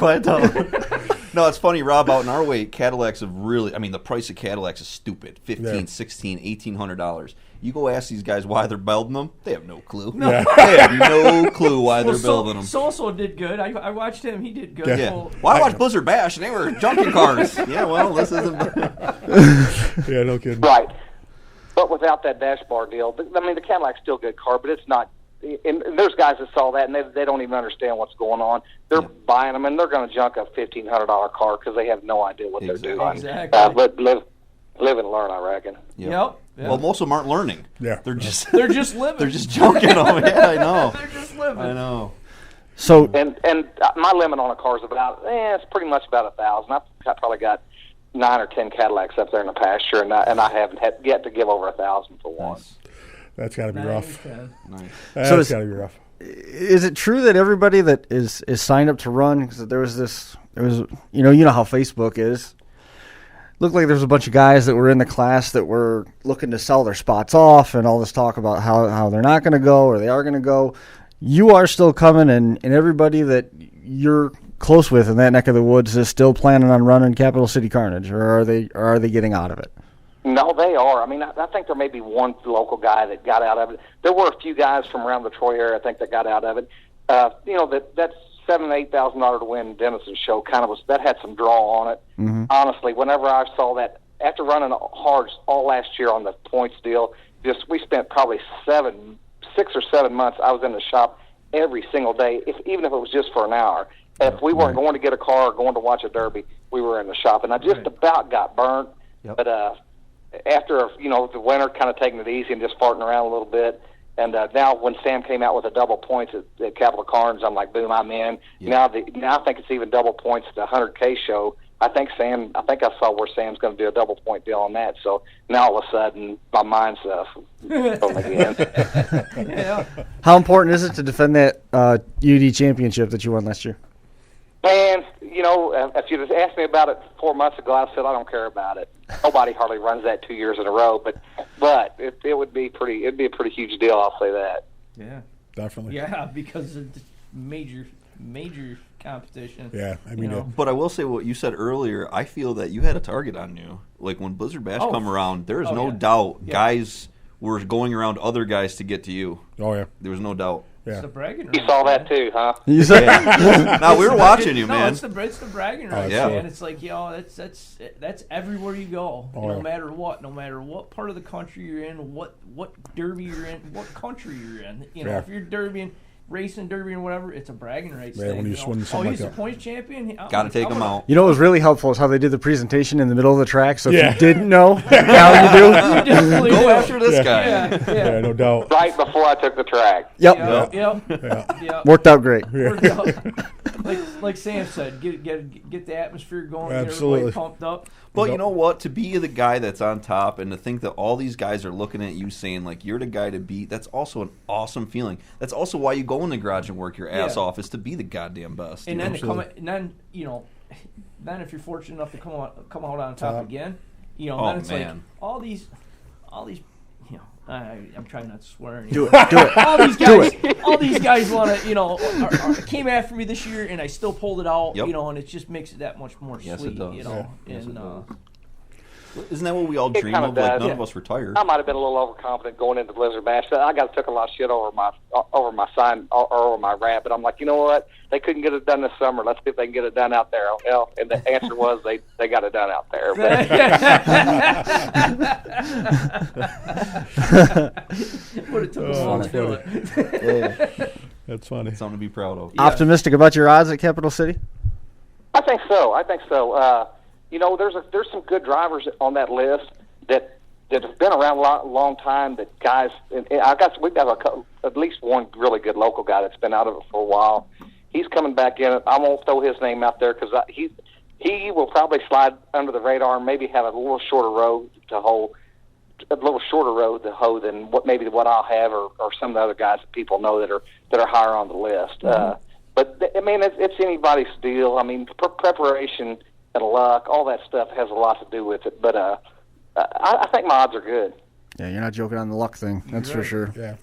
No, it's funny, Rob, out in our way, Cadillacs have really, I mean, the price of Cadillacs is stupid. $1,500, $1,600, $1,800. You go ask these guys why they're building them, they have no clue. Yeah. They have no clue why they're building them. So did good. I watched him. He did good. Yeah. Well, Well, I watched Blizzard Bash, and they were junking cars. Yeah, well, this isn't... Yeah, no kidding. Right. But without that dash bar deal, I mean, the Cadillac's still a good car, but it's not. And there's guys that saw that, and they don't even understand what's going on. They're buying them, and they're going to junk a $1,500 car because they have no idea what they're doing. Exactly. But live and learn, I reckon. Yep. Well, most of them aren't learning. Yeah. They're just living. they're just junking them. Yeah, I know. They're just living. I know. So And my limit on a car is about, it's pretty much about 1,000. I've probably got 9 or 10 Cadillacs up there in the pasture, and I haven't had yet to give over 1,000 for one. That's got to be rough. Nice. That's got to be rough. is it true that everybody that is signed up to run, because there was you know how Facebook is, looked like there was a bunch of guys that were in the class that were looking to sell their spots off, and all this talk about how they're not going to go or they are going to go. You are still coming, and everybody that you're close with in that neck of the woods is still planning on running Capital City Carnage, or are they getting out of it? No, they are. I mean, I think there may be one local guy that got out of it. There were a few guys from around the Troy area, I think, that got out of it. That $7,000 to $8,000 to win Denison show that had some draw on it. Mm-hmm. Honestly, whenever I saw that, after running hard all last year on the points deal, we spent probably 6 or 7 months. I was in the shop every single day, even if it was just for an hour. If we weren't going to get a car or going to watch a derby, we were in the shop, and I just about got burnt. Yep. But after the winter, kind of taking it easy and just farting around a little bit. And now, when Sam came out with the double points at Capital Carnage, I'm like, boom, I'm in. Yeah. Now I think it's even double points at the 100K show. I think I saw where Sam's going to do a double point deal on that. So now all of a sudden, my mind's going again. Yeah. How important is it to defend that UD championship that you won last year? And, if you'd have asked me about it 4 months ago, I said I don't care about it. Nobody hardly runs that 2 years in a row, but it would be it'd be a pretty huge deal, I'll say that. Yeah. Definitely. Yeah, because of the major competition. Yeah, I mean, But I will say what you said earlier. I feel that you had a target on you. Like when Blizzard Bash come around, there is no doubt guys were going around other guys to get to you. Oh yeah. There was no doubt. It's the bragging You rights. saw that too, huh? You said, No, we were watching you, No, man. it's the bragging rights, yeah. man. It's like, that's everywhere you go. Oh, no yeah. matter what part of the country you're in, what derby you're in, what country you're in. You know, Yeah. if you're derbying, racing derby or whatever, it's a bragging rights Yeah, thing. when you just win something he's like a that. points champion. Got to take them out. you know what was really helpful is how they did the presentation in the middle of the track. So Yeah. if you didn't know, now you do. Definitely Go do. after this guy. Yeah, no doubt. Right before I took the track. Yep. Yep. Worked out great. Worked out. Like Sam said, get the atmosphere going, Absolutely. get everybody pumped up. But you know what? To be the guy that's on top and to think that all these guys are looking at you saying, like, you're the guy to beat, that's also an awesome feeling. That's also why you go in the garage and work your ass off, is to be the goddamn best. And you then know? to come, and then then if you're fortunate enough to come out on top again, then it's man. like all these, I'm trying not to swear anymore. Do it. All these guys want to, came after me this year, and I still pulled it out, Yep. and it just makes it that much more Yes, sweet, it does. Yes, it does. Isn't that what we all It dream kinda of? Like, does. none of us retired. I might have been a little overconfident going into Blizzard Bash. I took a lot of shit over my sign or over my rap, but I'm like, you know what? They couldn't get it done this summer. Let's see if they can get it done out there. Well, and the answer was they got it done out there. But Would have took a while to do it. That's funny. Something to be proud of. Optimistic about your odds at Capital City? I think so. There's some good drivers on that list that have been around a long time. That guys, and we've got at least one really good local guy that's been out of it for a while. He's coming back in. I won't throw his name out there because he will probably slide under the radar and maybe have a little shorter road to hoe than what I'll have or some of the other guys that people know that are higher on the list. But I mean, it's anybody's deal. I mean, preparation and luck, all that stuff has a lot to do with it. But I think my odds are good. Yeah, you're not joking on the luck thing. That's for sure. Yeah.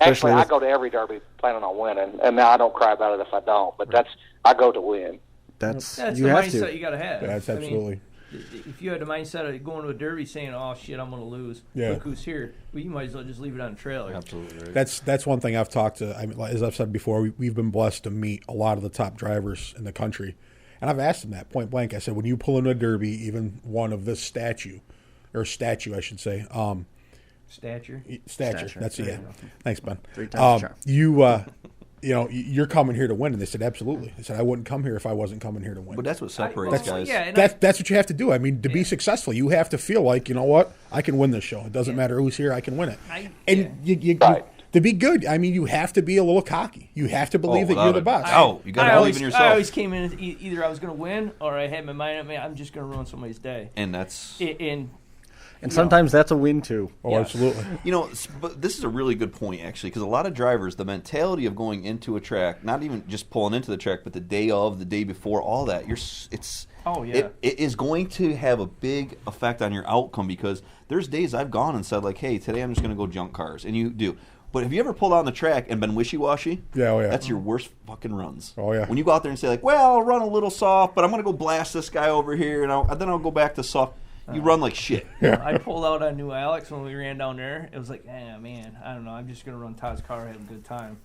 Actually, I go to every derby planning on winning, and now I don't cry about it if I don't. But I go to win. That's That's you the have mindset to. you got to have. That's I mean, absolutely. if you had the mindset of going to a derby saying, "Oh shit, I'm going to lose," Yeah. look who's here. Well, you might as well just leave it on the trailer. Absolutely right. That's one thing I've talked to. I mean, as I've said before, we've been blessed to meet a lot of the top drivers in the country, and I've asked them that point blank. I said, when you pull in a derby, even one of this statue, I should say, Stature. stature. That's it. Yeah. Thanks, Ben. 3 times the charm. You're coming here to win, and they said absolutely. They said I wouldn't come here if I wasn't coming here to win. But that's what separates guys. Yeah, and That's what you have to do. I mean, to be successful, you have to feel like, you know what, I can win this show. It doesn't matter who's here, I can win it. To be good, I mean, you have to be a little cocky. You have to believe that you're the best. You got to believe in yourself. I always came in either I was going to win or I had my mind on I'm just going to ruin somebody's day. And that's And sometimes that's a win too. Oh, absolutely. But this is a really good point, actually, because a lot of drivers, the mentality of going into a track, not even just pulling into the track, but the day of, the day before, all that, it is going to have a big effect on your outcome, because there's days I've gone and said, like, hey, today I'm just going to go junk cars, and you do. But have you ever pulled out on the track and been wishy-washy? Yeah, oh yeah. That's your worst fucking runs. Oh, yeah. When you go out there and say, like, well, I'll run a little soft, but I'm going to go blast this guy over here, and then I'll go back to soft. You run like shit. I pulled out on New Alex when we ran down there. It was like, man, I don't know. I'm just going to run Todd's car, have a good time.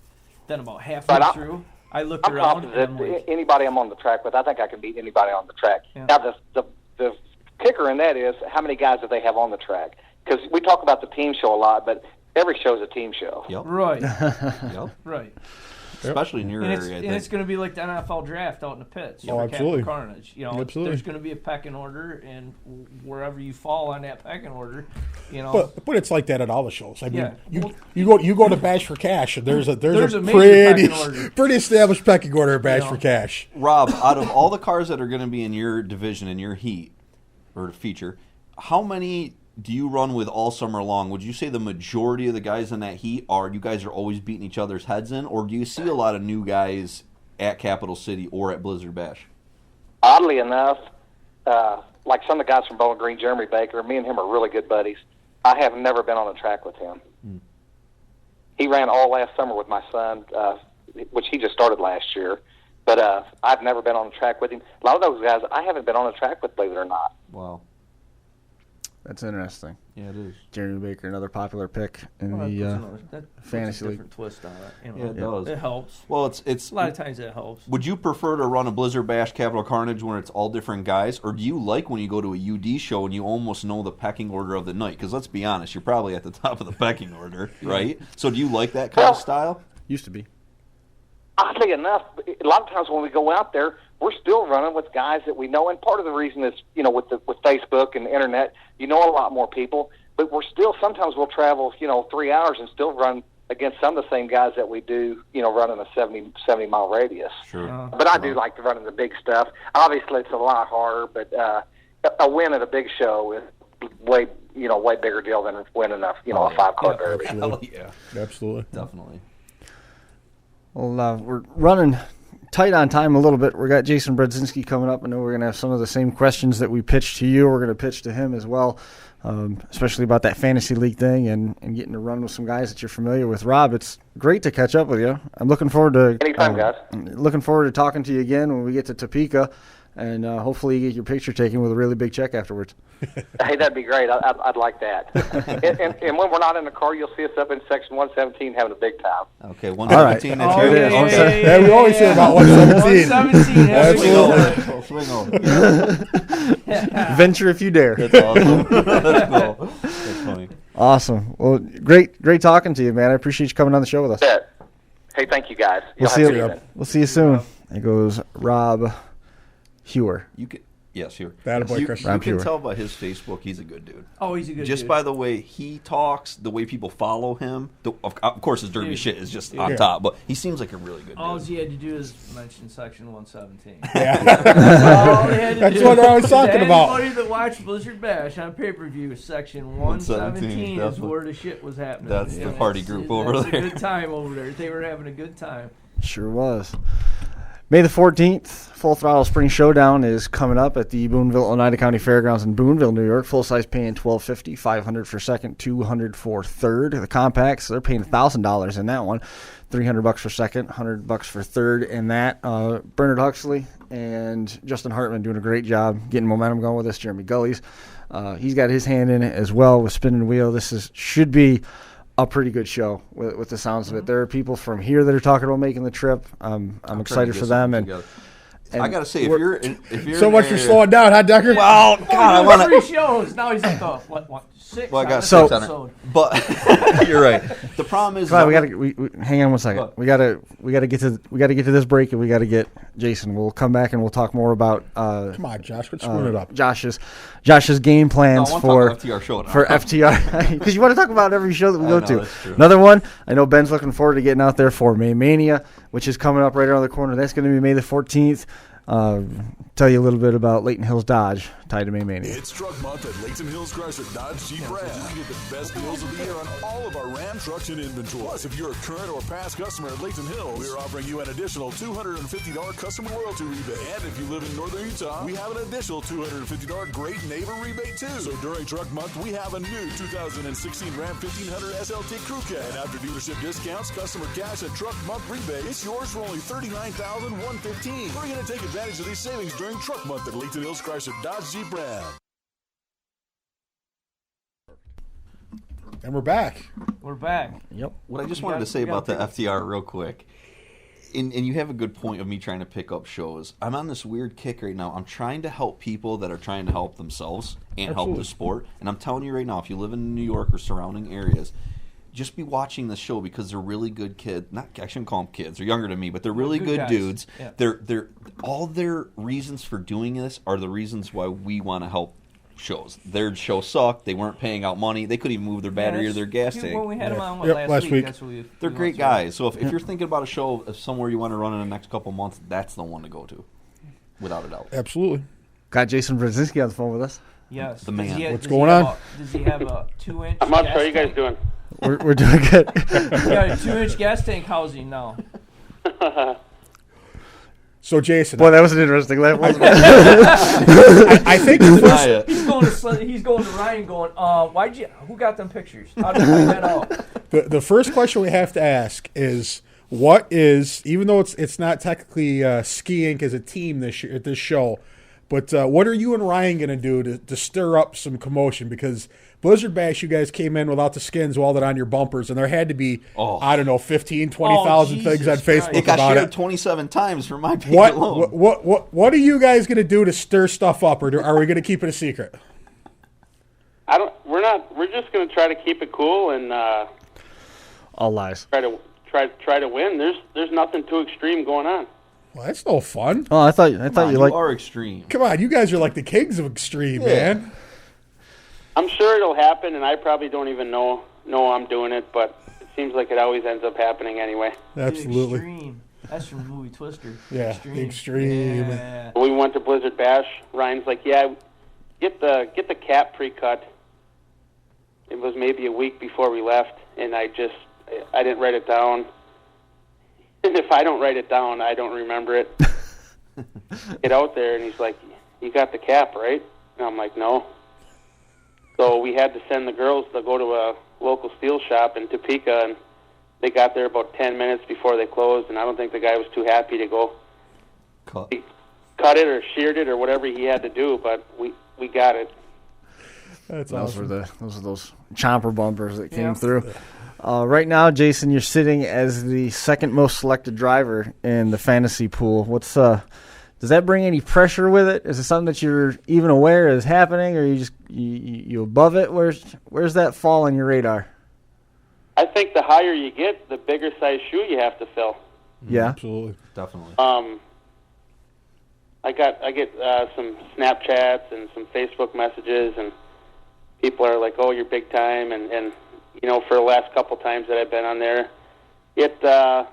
Then about halfway through, I looked I'm around. confident And that I'm like, anybody I'm on the track with, I think I can beat anybody on the track. Yeah. Now, the kicker in that is how many guys do they have on the track? Because we talk about the team show a lot, but every show is a team show. Yep. right, Yep. right. Especially in your And area. it's going to be like the NFL draft out in the pits. Oh, for absolutely. Capital Carnage. Absolutely. There's going to be a pecking order, and wherever you fall on that pecking order, But it's like that at all the shows. I mean, Yeah. you go to Bash for Cash, and there's a major pecking order. pretty established pecking order at Bash for Cash. Rob, out of all the cars that are going to be in your division, in your heat or feature, how many do you run with all summer long? Would you say the majority of the guys in that heat you guys are always beating each other's heads in, or do you see a lot of new guys at Capital City or at Blizzard Bash? Oddly enough, like some of the guys from Bowling Green, Jeremy Baker, me and him are really good buddies. I have never been on a track with him. He ran all last summer with my son, which he just started last year. But I've never been on a track with him. A lot of those guys I haven't been on a track with, believe it or not. Wow. That's interesting. Yeah, it is. Jeremy Baker, another popular pick in Well, the fantasy league. different twist on it. You know. Yeah, it does. It helps. Well, it's A lot of times it helps. Would you prefer to run a Blizzard Bash Capital Carnage when it's all different guys, or do you like when you go to a UD show and you almost know the pecking order of the night? Because let's be honest, you're probably at the top of the pecking order, right? So do you like that kind of style? Used to be. Oddly enough, a lot of times when we go out there, we're still running with guys that we know. And part of the reason is, with Facebook and the internet, you know a lot more people. But we're still, sometimes we'll travel, 3 hours and still run against some of the same guys that we do, running a 70-mile radius. Sure. But I do like to run in the big stuff. Obviously, it's a lot harder, but a win at a big show is way bigger deal than winning a 5-car derby. Hell yeah. Absolutely. Definitely. Well, we're running tight on time a little bit. We got Jason Brodzinski coming up. I know we're going to have some of the same questions that we pitched to you. We're going to pitch to him as well, especially about that fantasy league thing and getting to run with some guys that you're familiar with. Rob, it's great to catch up with you. I'm looking forward to Anytime, guys. Looking forward to talking to you again when we get to Topeka, and hopefully you get your picture taken with a really big check afterwards. Hey, that'd be great. I'd like that. and when we're not in the car, you'll see us up in section 117 having a big time. Okay, 117. All That's right. your Yeah, Yeah, we always hear about 117. 117. Absolutely. Venture if you dare. That's awesome. That's cool. That's funny. Awesome. Well, great talking to you, man. I appreciate you coming on the show with us. Yeah. Hey, thank you, guys. We'll Y'all see have a you. good evening. We'll see you soon. There goes Rob Heuer. You can, yes, here. That boy, You Christian. can Pure. tell by his Facebook he's a good dude. Oh, he's a good Just dude. by the way he talks, the way people follow him. Of course, his derby Dude. shit is just Dude. on top, but he seems like a really good All dude. he had to do is mention section 117. Yeah. All he had to That's do. what I was talking about. Anybody that watched Blizzard Bash on pay-per-view, section 117 is definitely. where the shit was happening. That's the party group over that's there. a good time over there. They were having a good time. Sure was. May the 14th, Full Throttle Spring Showdown is coming up at the Boonville, Oneida County Fairgrounds in Boonville, New York. Full size paying $12.50, $500 for second, $200 for third. The compacts, they're paying $1,000 in that one, $300 for second, $100 for third. And that Bernard Huxley and Justin Hartman doing a great job getting momentum going with this. Jeremy Gullies, he's got his hand in it as well with Spinning Wheel. This should be a pretty good show with the sounds of it. There are people from here that are talking about making the trip. I'm excited for them, and I gotta say, if you're So much for slowing down, huh, Decker? Well, God, I want Three shows. Now he's like, what, 6? Well, I got So- 600. But you're right. The problem is, Come on, we hang on one second. We gotta get to this break, and we gotta get Jason. We'll come back and we'll talk more about Come on, Josh. Quit screwing it up. Josh's game plans No, I wanna for talk about FTR show now. for FTR because you want to talk about every show that we I go know, to. that's true. Another one, I know Ben's looking forward to getting out there for May Mania, which is coming up right around the corner. That's going to be May the 14th. Tell you a little bit about Layton Hills Dodge tied to May Mania. It's Truck Month at Layton Hills Chrysler Dodge Jeep Ram. You can get the best deals of the year on all of our Ram trucks in inventory. Plus, if you're a current or past customer at Layton Hills, we're offering you an additional $250 customer loyalty rebate. And if you live in northern Utah, we have an additional $250 Great Neighbor rebate too. So during Truck Month, we have a new 2016 Ram 1500 SLT Crew Cab. And after dealership discounts, customer cash, and Truck Month rebate, it's yours for only $39,115. We're going to take advantage of these savings during Truck Month at Layton Hills Chrysler Dodge Jeep Ram. And we're back. We're back. Yep. What I just You wanted got- to say you about the got FTR real quick, and you have a good point of me trying to pick up shows. I'm on this weird kick right now. I'm trying to help people that are trying to help themselves and help the sport. And I'm telling you right now, if you live in New York or surrounding areas, just be watching this show because they're really good kids. I shouldn't call them kids. They're younger than me, but they're really good good guys. dudes. Yeah. They're all their reasons for doing this are the reasons why we want to help shows. Their show sucked. They weren't paying out money. They couldn't even move their battery or their gas tank. When we had him on Yep, last last week, week. that's what we They're we great went guys. So if you're thinking about a show somewhere you want to run in the next couple months, that's the one to go to, without a doubt. Absolutely. Got Jason Brodzinski on the phone with us. to. Yes. The man. What's going on? Does he have a 2-inch? How much gas are you guys tank? doing? We're doing good. He's got a 2-inch gas tank housing now. So, Jason, Boy, that was an interesting laugh. Wasn't it? I think the first, He's going to Ryan going, who got them pictures? How did you find that out? the first question we have to ask is, what is, even though it's not technically Ski Inc. as a team this year at this show, But what are you and Ryan going to do to stir up some commotion? Because Blizzard Bash, you guys came in without the skins welded on your bumpers, and there had to be, I don't know, 15, 20,000 things on Facebook it got about shared it. 27 times from my page alone. What are you guys going to do to stir stuff up, or are we going to keep it a secret? We're not. We're just going to try to keep it cool and all lies. Try to win. There's nothing too extreme going on. Well, that's no fun. Oh, I thought you liked. are extreme. Come on, you guys are like the kings of extreme, man. I'm sure it'll happen, and I probably don't even know I'm doing it, but it seems like it always ends up happening anyway. Absolutely. Extreme. That's from the movie Twister. Yeah, extreme. Yeah. We went to Blizzard Bash. Ryan's like, "Yeah, get the cap pre-cut." It was maybe a week before we left, and I didn't write it down. And if I don't write it down, I don't remember it. Get out there, and he's like, "You got the cap, right?" And I'm like, "No." So we had to send the girls to go to a local steel shop in Topeka, and they got there about 10 minutes before they closed, and I don't think the guy was too happy to go cut it or sheared it or whatever he had to do, but we got it. That's Those awesome. were those chomper bumpers that came through. Right now, Jason, you're sitting as the second most selected driver in the fantasy pool. What's does that bring any pressure with it? Is it something that you're even aware is happening, or you above it? Where's that fall on your radar? I think the higher you get, the bigger size shoe you have to fill. Yeah, Absolutely. Definitely. I get some Snapchats and some Facebook messages, and people are like, "Oh, you're big time," and you know, for the last couple times that I've been on there, it adds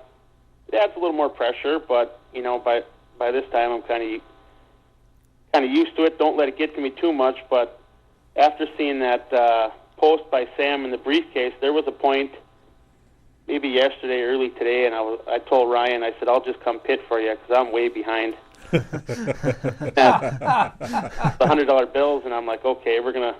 a little more pressure. But you know, by this time, I'm kind of used to it. Don't let it get to me too much. But after seeing that post by Sam in the briefcase, there was a point, maybe yesterday, early today, and I told Ryan, I said, "I'll just come pit for you because I'm way behind." The $100 bills, and I'm like, okay, we're gonna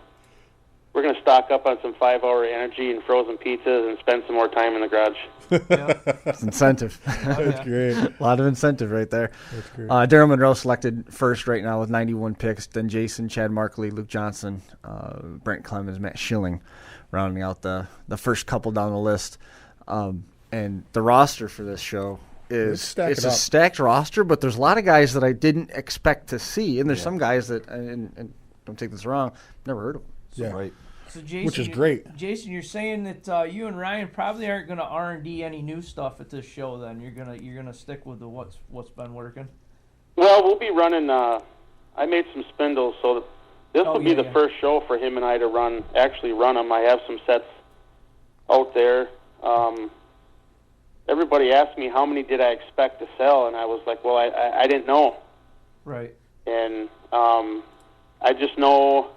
stock up on some 5-hour energy and frozen pizzas and spend some more time in the garage. it's incentive. That's great. A lot of incentive right there. That's great. Daryl Monroe selected first right now with 91 picks. Then Jason, Chad Markley, Luke Johnson, Brent Clemens, Matt Schilling, rounding out the first couple down the list. And the roster for this show it's a stacked roster, but there's a lot of guys that I didn't expect to see, and there's some guys that, and don't take this wrong, never heard of them. Yeah. Right. So Jason, Which is great. Jason, you're saying that you and Ryan probably aren't going to R&D any new stuff at this show. Then you're gonna stick with the what's been working. Well, we'll be running. I made some spindles, so this will be the first show for him and I to actually run them. I have some sets out there. Everybody asked me how many did I expect to sell, and I was like, well, I didn't know. Right. And I just know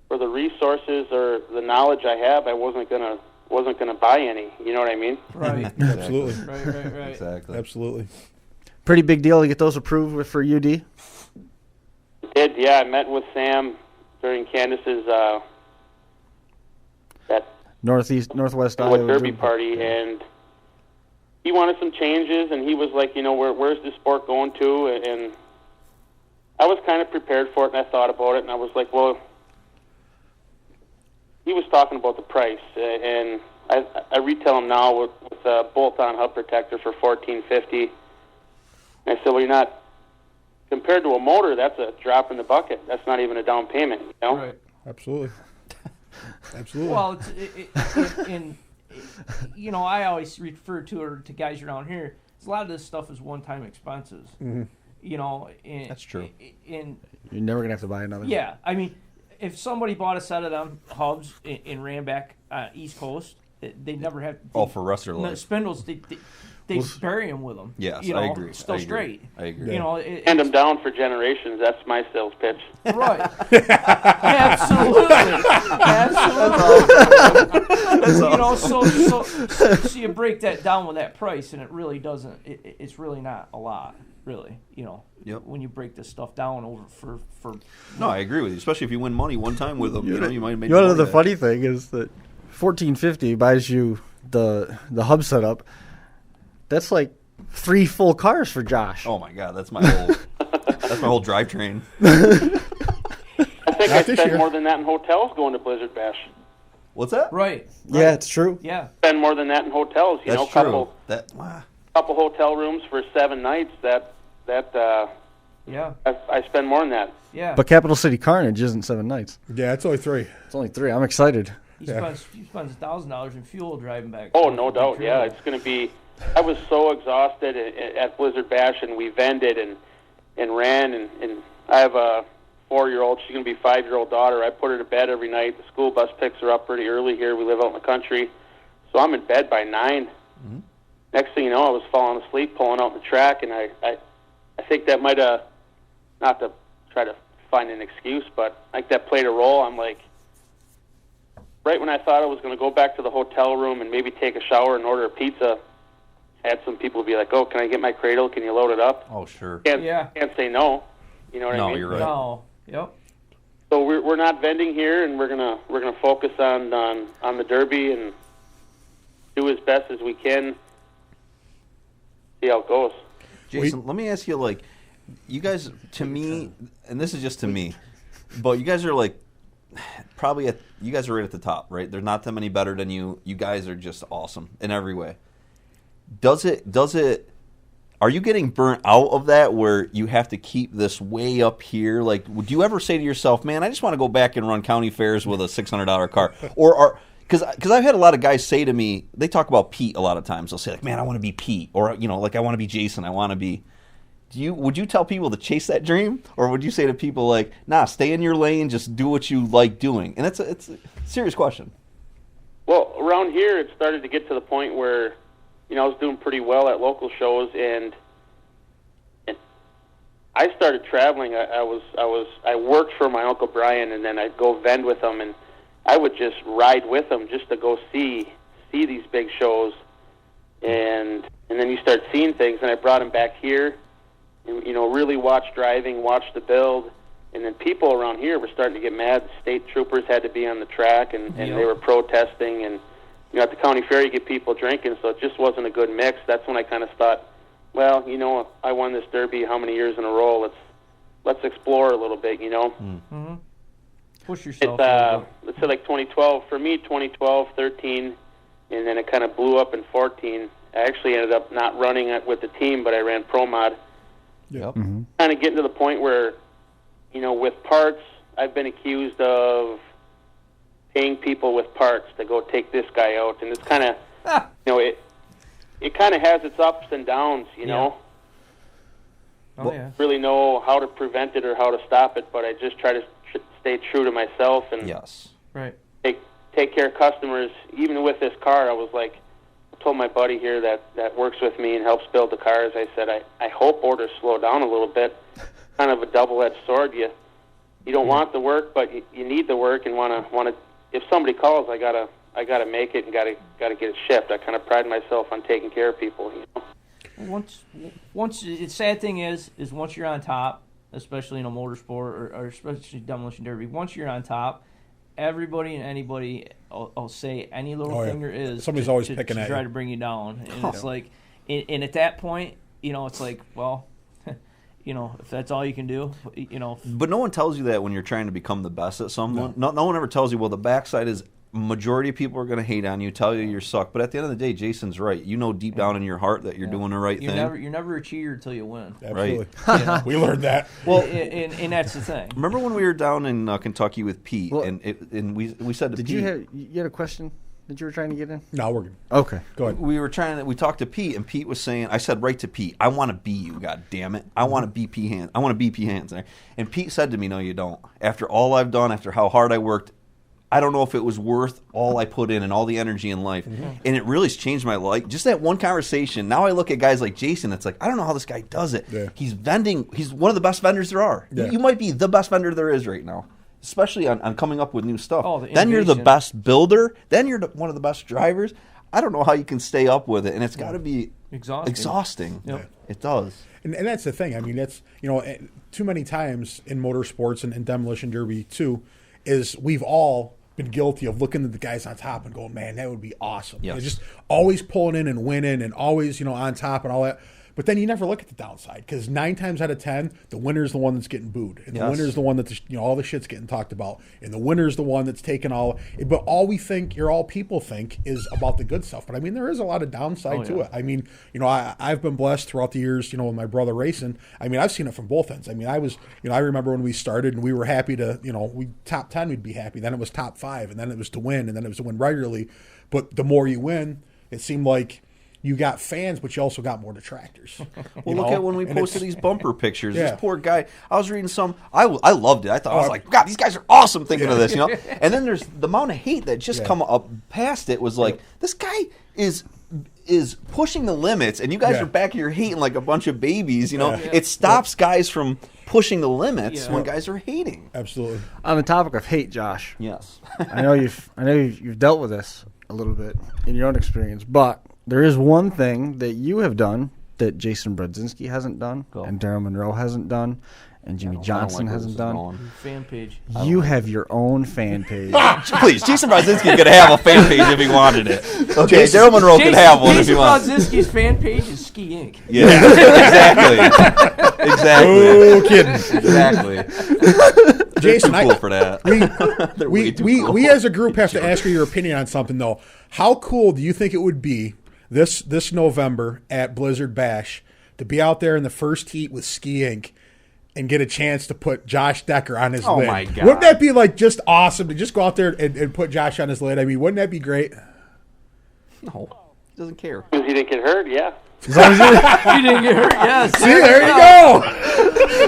for the resources or the knowledge I have, I wasn't gonna buy any. You know what I mean? Right. Absolutely. Right. Exactly. Absolutely. Pretty big deal to get those approved for UD. I met with Sam during Candace's that Northwest Iowa Derby party, and he wanted some changes, and he was like, you know, where's this sport going to? And I was kind of prepared for it, and I thought about it, and I was like, well, he was talking about the price, and I retail them now with a bolt-on hub protector for $14.50. And I said, well, you're not, compared to a motor, that's a drop in the bucket. That's not even a down payment, you know? Right. Absolutely. Absolutely. Well, you know, I always refer to guys around here. A lot of this stuff is one-time expenses. Mm-hmm. You know, That's true. You're never gonna have to buy another. Yeah, I mean, if somebody bought a set of them hubs and ran back East Coast, they'd never have. For rust or the life. spindles, they bury them with them. Yes, you know, I agree. Still straight. I agree. You know, Hand them down for generations. That's my sales pitch. Right. Absolutely. You know, so you break that down with that price, and it really doesn't. It's really not a lot, really. You know, when you break this stuff down over for. No, I agree with you. Especially if you win money one time with them, you might make. You know, the funny thing is that $14.50 buys you the hub setup. That's like 3 full cars for Josh. Oh my God, that's my whole. That's my whole drivetrain. I think I Not this spend year. more than that in hotels going to Blizzard Bash. What's that? Right. Yeah, it's true. Yeah. Spend more than that in hotels. You That's know, true. couple hotel rooms for 7 nights. Yeah. I spend more than that. Yeah. But Capital City Carnage isn't 7 nights. Yeah, it's only 3. It's only 3. I'm excited. He spends $1,000 in fuel driving back. Oh, no doubt. Yeah, it's going to be. I was so exhausted at Blizzard Bash, and we vended and ran, and I have a 4-year-old. She's going to be 5-year-old daughter. I put her to bed every night. The school bus picks her up pretty early here. We live out in the country, so I'm in bed by 9. Mm-hmm. Next thing you know, I was falling asleep pulling out the track, and I think that might have, not to try to find an excuse, but like that played a role. I'm like, right when I thought I was going to go back to the hotel room and maybe take a shower and order a pizza, I had some people be like, "Oh, can I get my cradle? Can you load it up?" Oh, sure. Can't say no. You know what I No, mean? you're right. No. Yep. So we're not vending here, and we're gonna focus on the Derby and do as best as we can. See how it goes. Jason, let me ask you, like, you guys, to me, and this is just to me, but you guys are like, you guys are right at the top, right? There's not that many better than you. You guys are just awesome in every way. Does it, are you getting burnt out of that where you have to keep this way up here? Like, would you ever say to yourself, man, I just want to go back and run county fairs with a $600 car? Because I've had a lot of guys say to me, they talk about Pete a lot of times. They'll say, like, man, I want to be Pete. Or, you know, like, I want to be Jason. I want to be. Would you tell people to chase that dream? Or would you say to people, like, nah, stay in your lane, just do what you like doing? And it's a serious question. Well, around here, it started to get to the point where, you know, I was doing pretty well at local shows, and I started traveling. I worked for my Uncle Brian, and then I'd go vend with him, and I would just ride with him just to go see these big shows, and then you start seeing things. And I brought him back here, and, you know, really watch driving, watch the build, and then people around here were starting to get mad. The state troopers had to be on the track, and they were protesting, and you know, at the county fair you get people drinking, so it just wasn't a good mix. That's when I kind of thought, well, you know, I won this Derby how many years in a row? Let's explore a little bit, you know. Mm-hmm. Push yourself. Let's say like 2012 for me, 2012, 13, and then it kind of blew up in 14. I actually ended up not running it with the team, but I ran Pro Mod. Yep. Mm-hmm. Kind of getting to the point where, you know, with parts, I've been accused of paying people with parts to go take this guy out, and it's kind of, you know, it kind of has its ups and downs, you know. Oh, yeah. Really know how to prevent it or how to stop it, but I just try to stay true to myself and right. take care of customers. Even with this car, I was like, I told my buddy here that works with me and helps build the cars, I said, I hope orders slow down a little bit. Kind of a double-edged sword. You don't want the work, but you need the work and want to. If somebody calls, I gotta make it and gotta get it shipped. I kind of pride myself on taking care of people. You know? Once the sad thing is once you're on top, especially in a motorsport or especially demolition derby, once you're on top, everybody and anybody will say any little thing there is. Somebody's always picking at you. Try to bring you down, and it's like, and at that point, you know, it's like, well, you know, if that's all you can do, you know. But no one tells you that when you're trying to become the best at something. No one ever tells you, well, the backside is majority of people are going to hate on you, tell you you suck. But at the end of the day, Jason's right. You know deep down in your heart that you're doing the right thing. You're never a cheater until you win. Absolutely. Right. We learned that. Well, and that's the thing. Remember when we were down in Kentucky with Pete, and we said to Pete, you had a question that you were trying to get in? No, we're good. Okay. Go ahead. We talked to Pete, and Pete was saying, I said right to Pete, I want to be you, god damn it. I want to be P hands. I want to be P hands. And Pete said to me, no, you don't. After all I've done, after how hard I worked, I don't know if it was worth all I put in and all the energy in life. Mm-hmm. And it really has changed my life. Just that one conversation. Now I look at guys like Jason, it's like, I don't know how this guy does it. Yeah. He's vending. He's one of the best vendors there are. Yeah. You might be the best vendor there is right now, especially on coming up with new stuff. Then you're the best builder. Then you're one of the best drivers. I don't know how you can stay up with it. And it's got to be exhausting. Yep. Yeah. It does. And that's the thing. I mean, that's, you know, too many times in motorsports and demolition derby too, is we've all been guilty of looking at the guys on top and going, man, that would be awesome. Yes. Just always pulling in and winning and always, you know, on top and all that. But then you never look at the downside because 9 times out of 10, the winner's the one that's getting booed, and the winner's the one that's all the shit's getting talked about, and the winner's the one that's taking all. But all we think, or all people think, is about the good stuff. But I mean, there is a lot of downside to it. I mean, I've been blessed throughout the years, with my brother racing. I mean, I've seen it from both ends. I mean, I remember when we started and we were happy to, we top 10, we'd be happy. Then it was top 5, and then it was to win, and then it was to win regularly. But the more you win, it seemed like you got fans, but you also got more detractors. Well, look at when we posted these bumper pictures. Yeah. This poor guy, I was reading some, I loved it. I was like, God, these guys are awesome thinking of this, And then there's the amount of hate that just come up past it was like, this guy is pushing the limits, and you guys are back here hating like a bunch of babies, It stops guys from pushing the limits when guys are hating. Absolutely. On the topic of hate, Josh. Yes. I know you've dealt with this a little bit in your own experience, but there is one thing that you have done that Jason Brodzinski hasn't done, and Daryl Monroe hasn't done, and Jimmy Johnson hasn't done. Fan page. You have your own fan page. Please, Jason Brodzinski could have a fan page if he wanted it. Okay, Daryl Monroe could have one if he wanted. Jason Brodzinski's fan page is Ski Inc. Yeah, exactly. Oh, kidding. Exactly. Jason, too cool for that. We as a group have to ask you your opinion on something though. How cool do you think it would be this November at Blizzard Bash to be out there in the first heat with Ski Inc. and get a chance to put Josh Decker on his lid? My God. Wouldn't that be like just awesome to just go out there and put Josh on his lid? I mean, wouldn't that be great? No, he doesn't care. Because he didn't get hurt, yeah. He didn't get hurt, yes. See, there you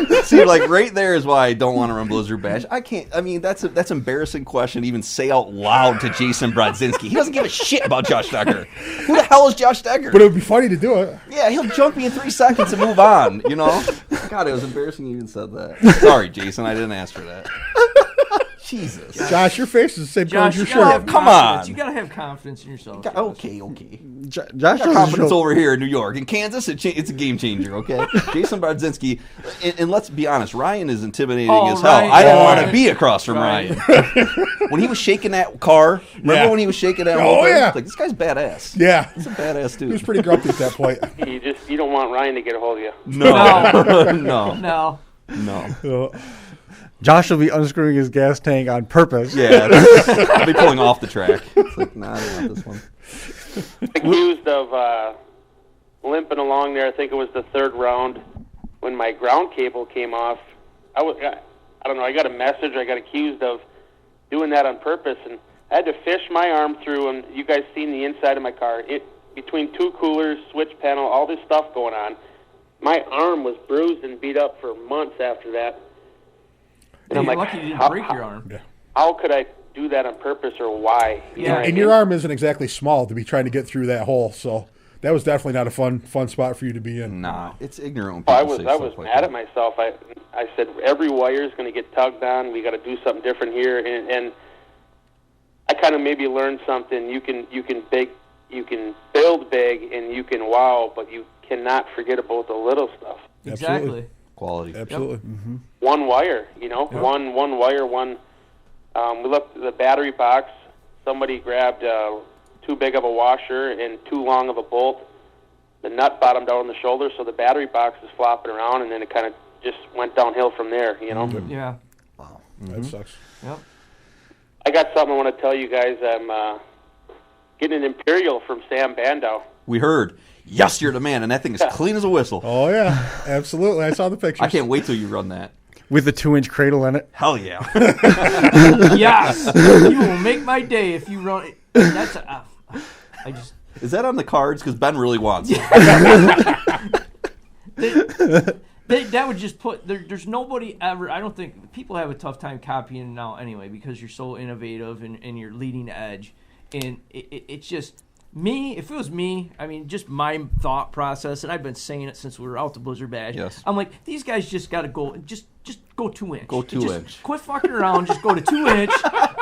go. See, like right there is why I don't want to run Blizzard Bash. I can't. I mean, that's an embarrassing question to even say out loud to Jason Brodzinski. He doesn't give a shit about Josh Decker. Who the hell is Josh Decker? But it would be funny to do it. Yeah, he'll jump me in 3 seconds and move on. God, it was embarrassing you even said that. Sorry, Jason, I didn't ask for that. Jesus. Josh, your face is the same color as your shirt. Come on. You got to have confidence in yourself. Okay. Josh got confidence over here in New York. In Kansas, it's a game changer, okay? Jason Brodzinski, and let's be honest, Ryan is intimidating as hell. Ryan. I don't want to be across from Ryan. When he was shaking that car, remember when he was shaking that whole thing? Like, this guy's badass. Yeah. He's a badass dude. He was pretty grumpy at that point. You don't want Ryan to get a hold of you. No. Josh will be unscrewing his gas tank on purpose. Yeah, I'll be pulling off the track. It's like, nah, I don't want this one. Accused of limping along there. I think it was the 3rd round when my ground cable came off. I don't know. I got a message. I got accused of doing that on purpose, and I had to fish my arm through. And you guys seen the inside of my car? Between 2 coolers, switch panel, all this stuff going on. My arm was bruised and beat up for months after that. And I'm like, lucky you didn't break your arm. How could I do that on purpose, or why? And your arm isn't exactly small to be trying to get through that hole, so that was definitely not a fun spot for you to be in. Nah, it's ignorant. I was mad at myself. I said every wire is going to get tugged on. We got to do something different here, and I kind of maybe learned something. You can build big and you can wow, but you cannot forget about the little stuff. Exactly. Quality. Absolutely. Yep. Mm-hmm. One wire, one wire, one. We looked at the battery box. Somebody grabbed too big of a washer and too long of a bolt. The nut bottomed out on the shoulder, so the battery box is flopping around, and then it kind of just went downhill from there, Mm-hmm. Yeah. Wow. That sucks. Yep. I got something I want to tell you guys. I'm getting an Imperial from Sam Bandow. We heard. Yes, you're the man, and that thing is clean as a whistle. Oh, yeah. Absolutely. I saw the pictures. I can't wait till you run that. With a 2-inch cradle in it. Hell yeah. Yes. You will make my day if you run it. That's Is that on the cards? Because Ben really wants it. That would just put there's nobody ever. I don't think people have a tough time copying it now anyway because you're so innovative and you're leading edge, and it's just me. If it was me, I mean, just my thought process, and I've been saying it since we were out to Blizzard Bash. Yes. I'm like, these guys just got to go, just go 2 inch. Go 2 inch. Quit fucking around. Just go to 2 inch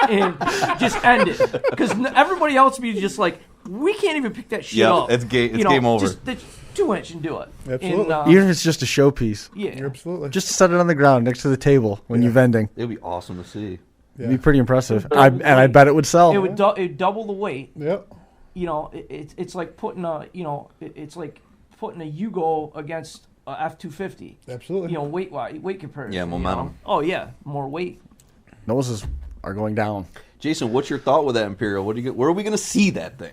and just end it. Because everybody else be just like, we can't even pick that shit up. It's game over. Just 2 inch and do it. Absolutely. And, Even if it's just a showpiece. Yeah. Absolutely. Just set it on the ground next to the table when you're vending. It would be awesome to see. It'd be pretty impressive. I bet it would sell. It would it'd double the weight. Yep. It's like putting it's like putting a Yugo against a F-250. Absolutely. You know, weight comparison. Yeah, momentum. You know? Oh yeah, more weight. Noses are going down. Jason, what's your thought with that Imperial? Where are we going to see that thing?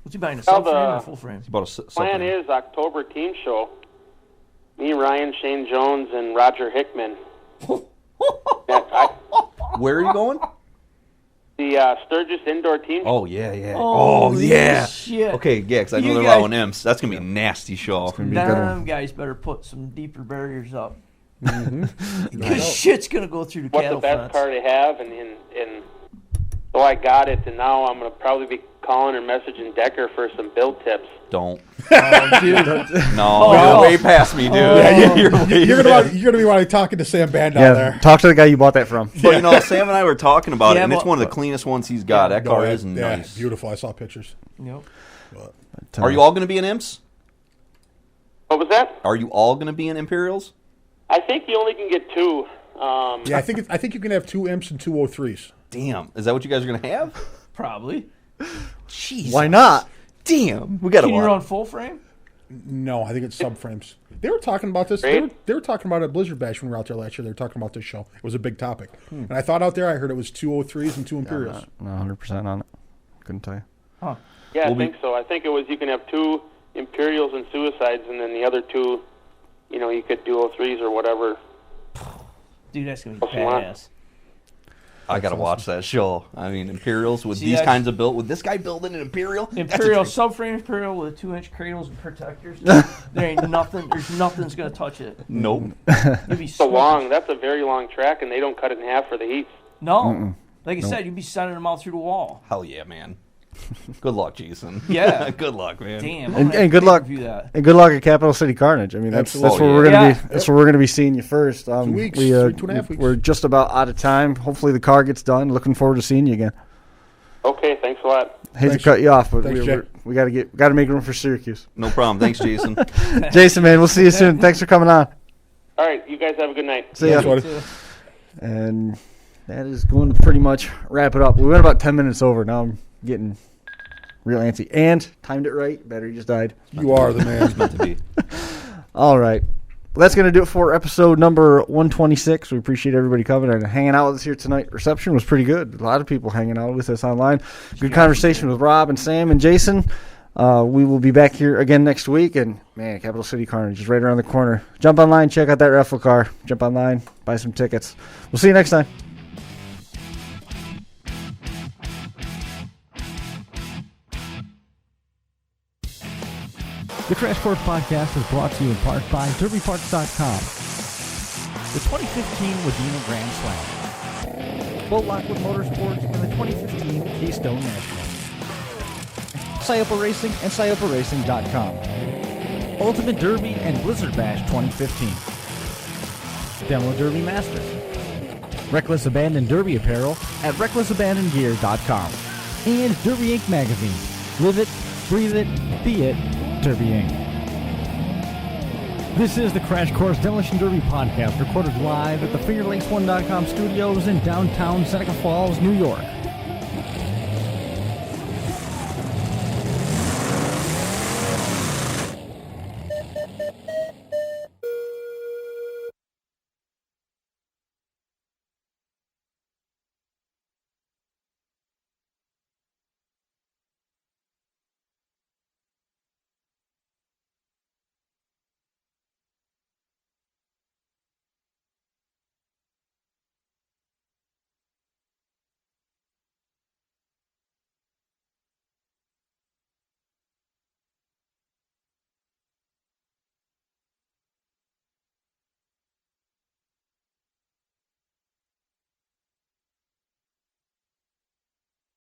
What's he buying, a subframe or a full frame? It's about a Plan is October team show. Me, Ryan, Shane Jones, and Roger Hickman. Where are you going? The Sturgis Indoor Team. Oh, yeah. Holy shit. Okay, yeah, because I know You they're guys- allowing imps. That's going to be a nasty show. Gonna be a good one. Them guys better put some deeper barriers up. Mm-hmm. Because shit's going to go through the What's the cattle best fence. car to have, and so I got it, and now I'm going to probably be calling or messaging Decker for some build tips. Don't. Oh, dude. No, you're way past me, dude. You're gonna be wanting talking to Sam Band down there. Talk to the guy you bought that from. But, you know, Sam and I were talking about it, and it's but- one of the cleanest ones he's got. That car is nice. Beautiful. I saw pictures. Yep. Are you all going to be in imps? What was that? Are you all going to be in Imperials? I think you only can get two. Yeah, I think you can have 2 imps and 2 03s. Damn. Is that what you guys are going to have? Probably. Jesus. Why not? Damn. We got to Can you watch. run full frame? No, I think it's subframes. They were talking about this. Right. They were talking about it at Blizzard Bash when we were out there last year. They were talking about this show. It was a big topic. And I thought out there, I heard it was 2 03s and 2 Imperials. Not 100% on it. Couldn't tell you. Huh. Yeah, I think so. I think it was you can have 2 Imperials and Suicides, and then the other 2, you know, you could do 03s or whatever. Dude, that's going to be What's the line? badass. I got to watch that show. I mean, Imperials with See, these that's- kinds of build. With this guy building an Imperial? That's a Imperial, dream. subframe Imperial with 2-inch cradles and protectors. There ain't nothing. There's nothing's going to touch it. Nope. You'll be So long. That's a very long track, and they don't cut it in half for the heats. No. Like I said, you'd be sending them out through the wall. Hell yeah, man. Good luck, Jason. Yeah. Good luck, man. Damn. And good luck. That. And good luck at Capital City Carnage. I mean, that's Absolutely. where we're gonna Yeah. be. That's where we're gonna be seeing you first. 2 weeks, We, 2.5 weeks. We're just about out of time. Hopefully the car gets done. Looking forward to seeing you again. Okay, thanks a lot. Hate Thanks. to cut you off, but Thanks, we Jay. got to make room for Syracuse. No problem. Thanks, Jason. Jason, man, we'll see you soon. Thanks for coming on. All right, you guys have a good night. See ya. Thanks, buddy. And that is going to pretty much wrap it up. We went about 10 minutes over. Now I'm getting real antsy. And timed it right. Battery just died. You are the man. Meant to be. All right. Well, that's going to do it for episode number 126. We appreciate everybody coming and hanging out with us here tonight. Reception was pretty good. A lot of people hanging out with us online. Good conversation with Rob and Sam and Jason. We will be back here again next week. And, man, Capital City Carnage is right around the corner. Jump online, check out that raffle car. Jump online, buy some tickets. We'll see you next time. The Crash Course Podcast is brought to you in part by DerbyParts.com. The 2015 Wadena Grand Slam. Bull Lockwood Motorsports and the 2015 Keystone National. Scioppa Racing and ScioppaRacing.com. Ultimate Derby and Blizzard Bash 2015. Demo Derby Masters. Reckless Abandon Derby Apparel at RecklessAbandonGear.com. And Derby Inc. Magazine. Live it, breathe it, be it, Derby Inc. This is the Crash Course Demolition Derby podcast, recorded live at the FingerLinks1.com studios in downtown Seneca Falls, New York.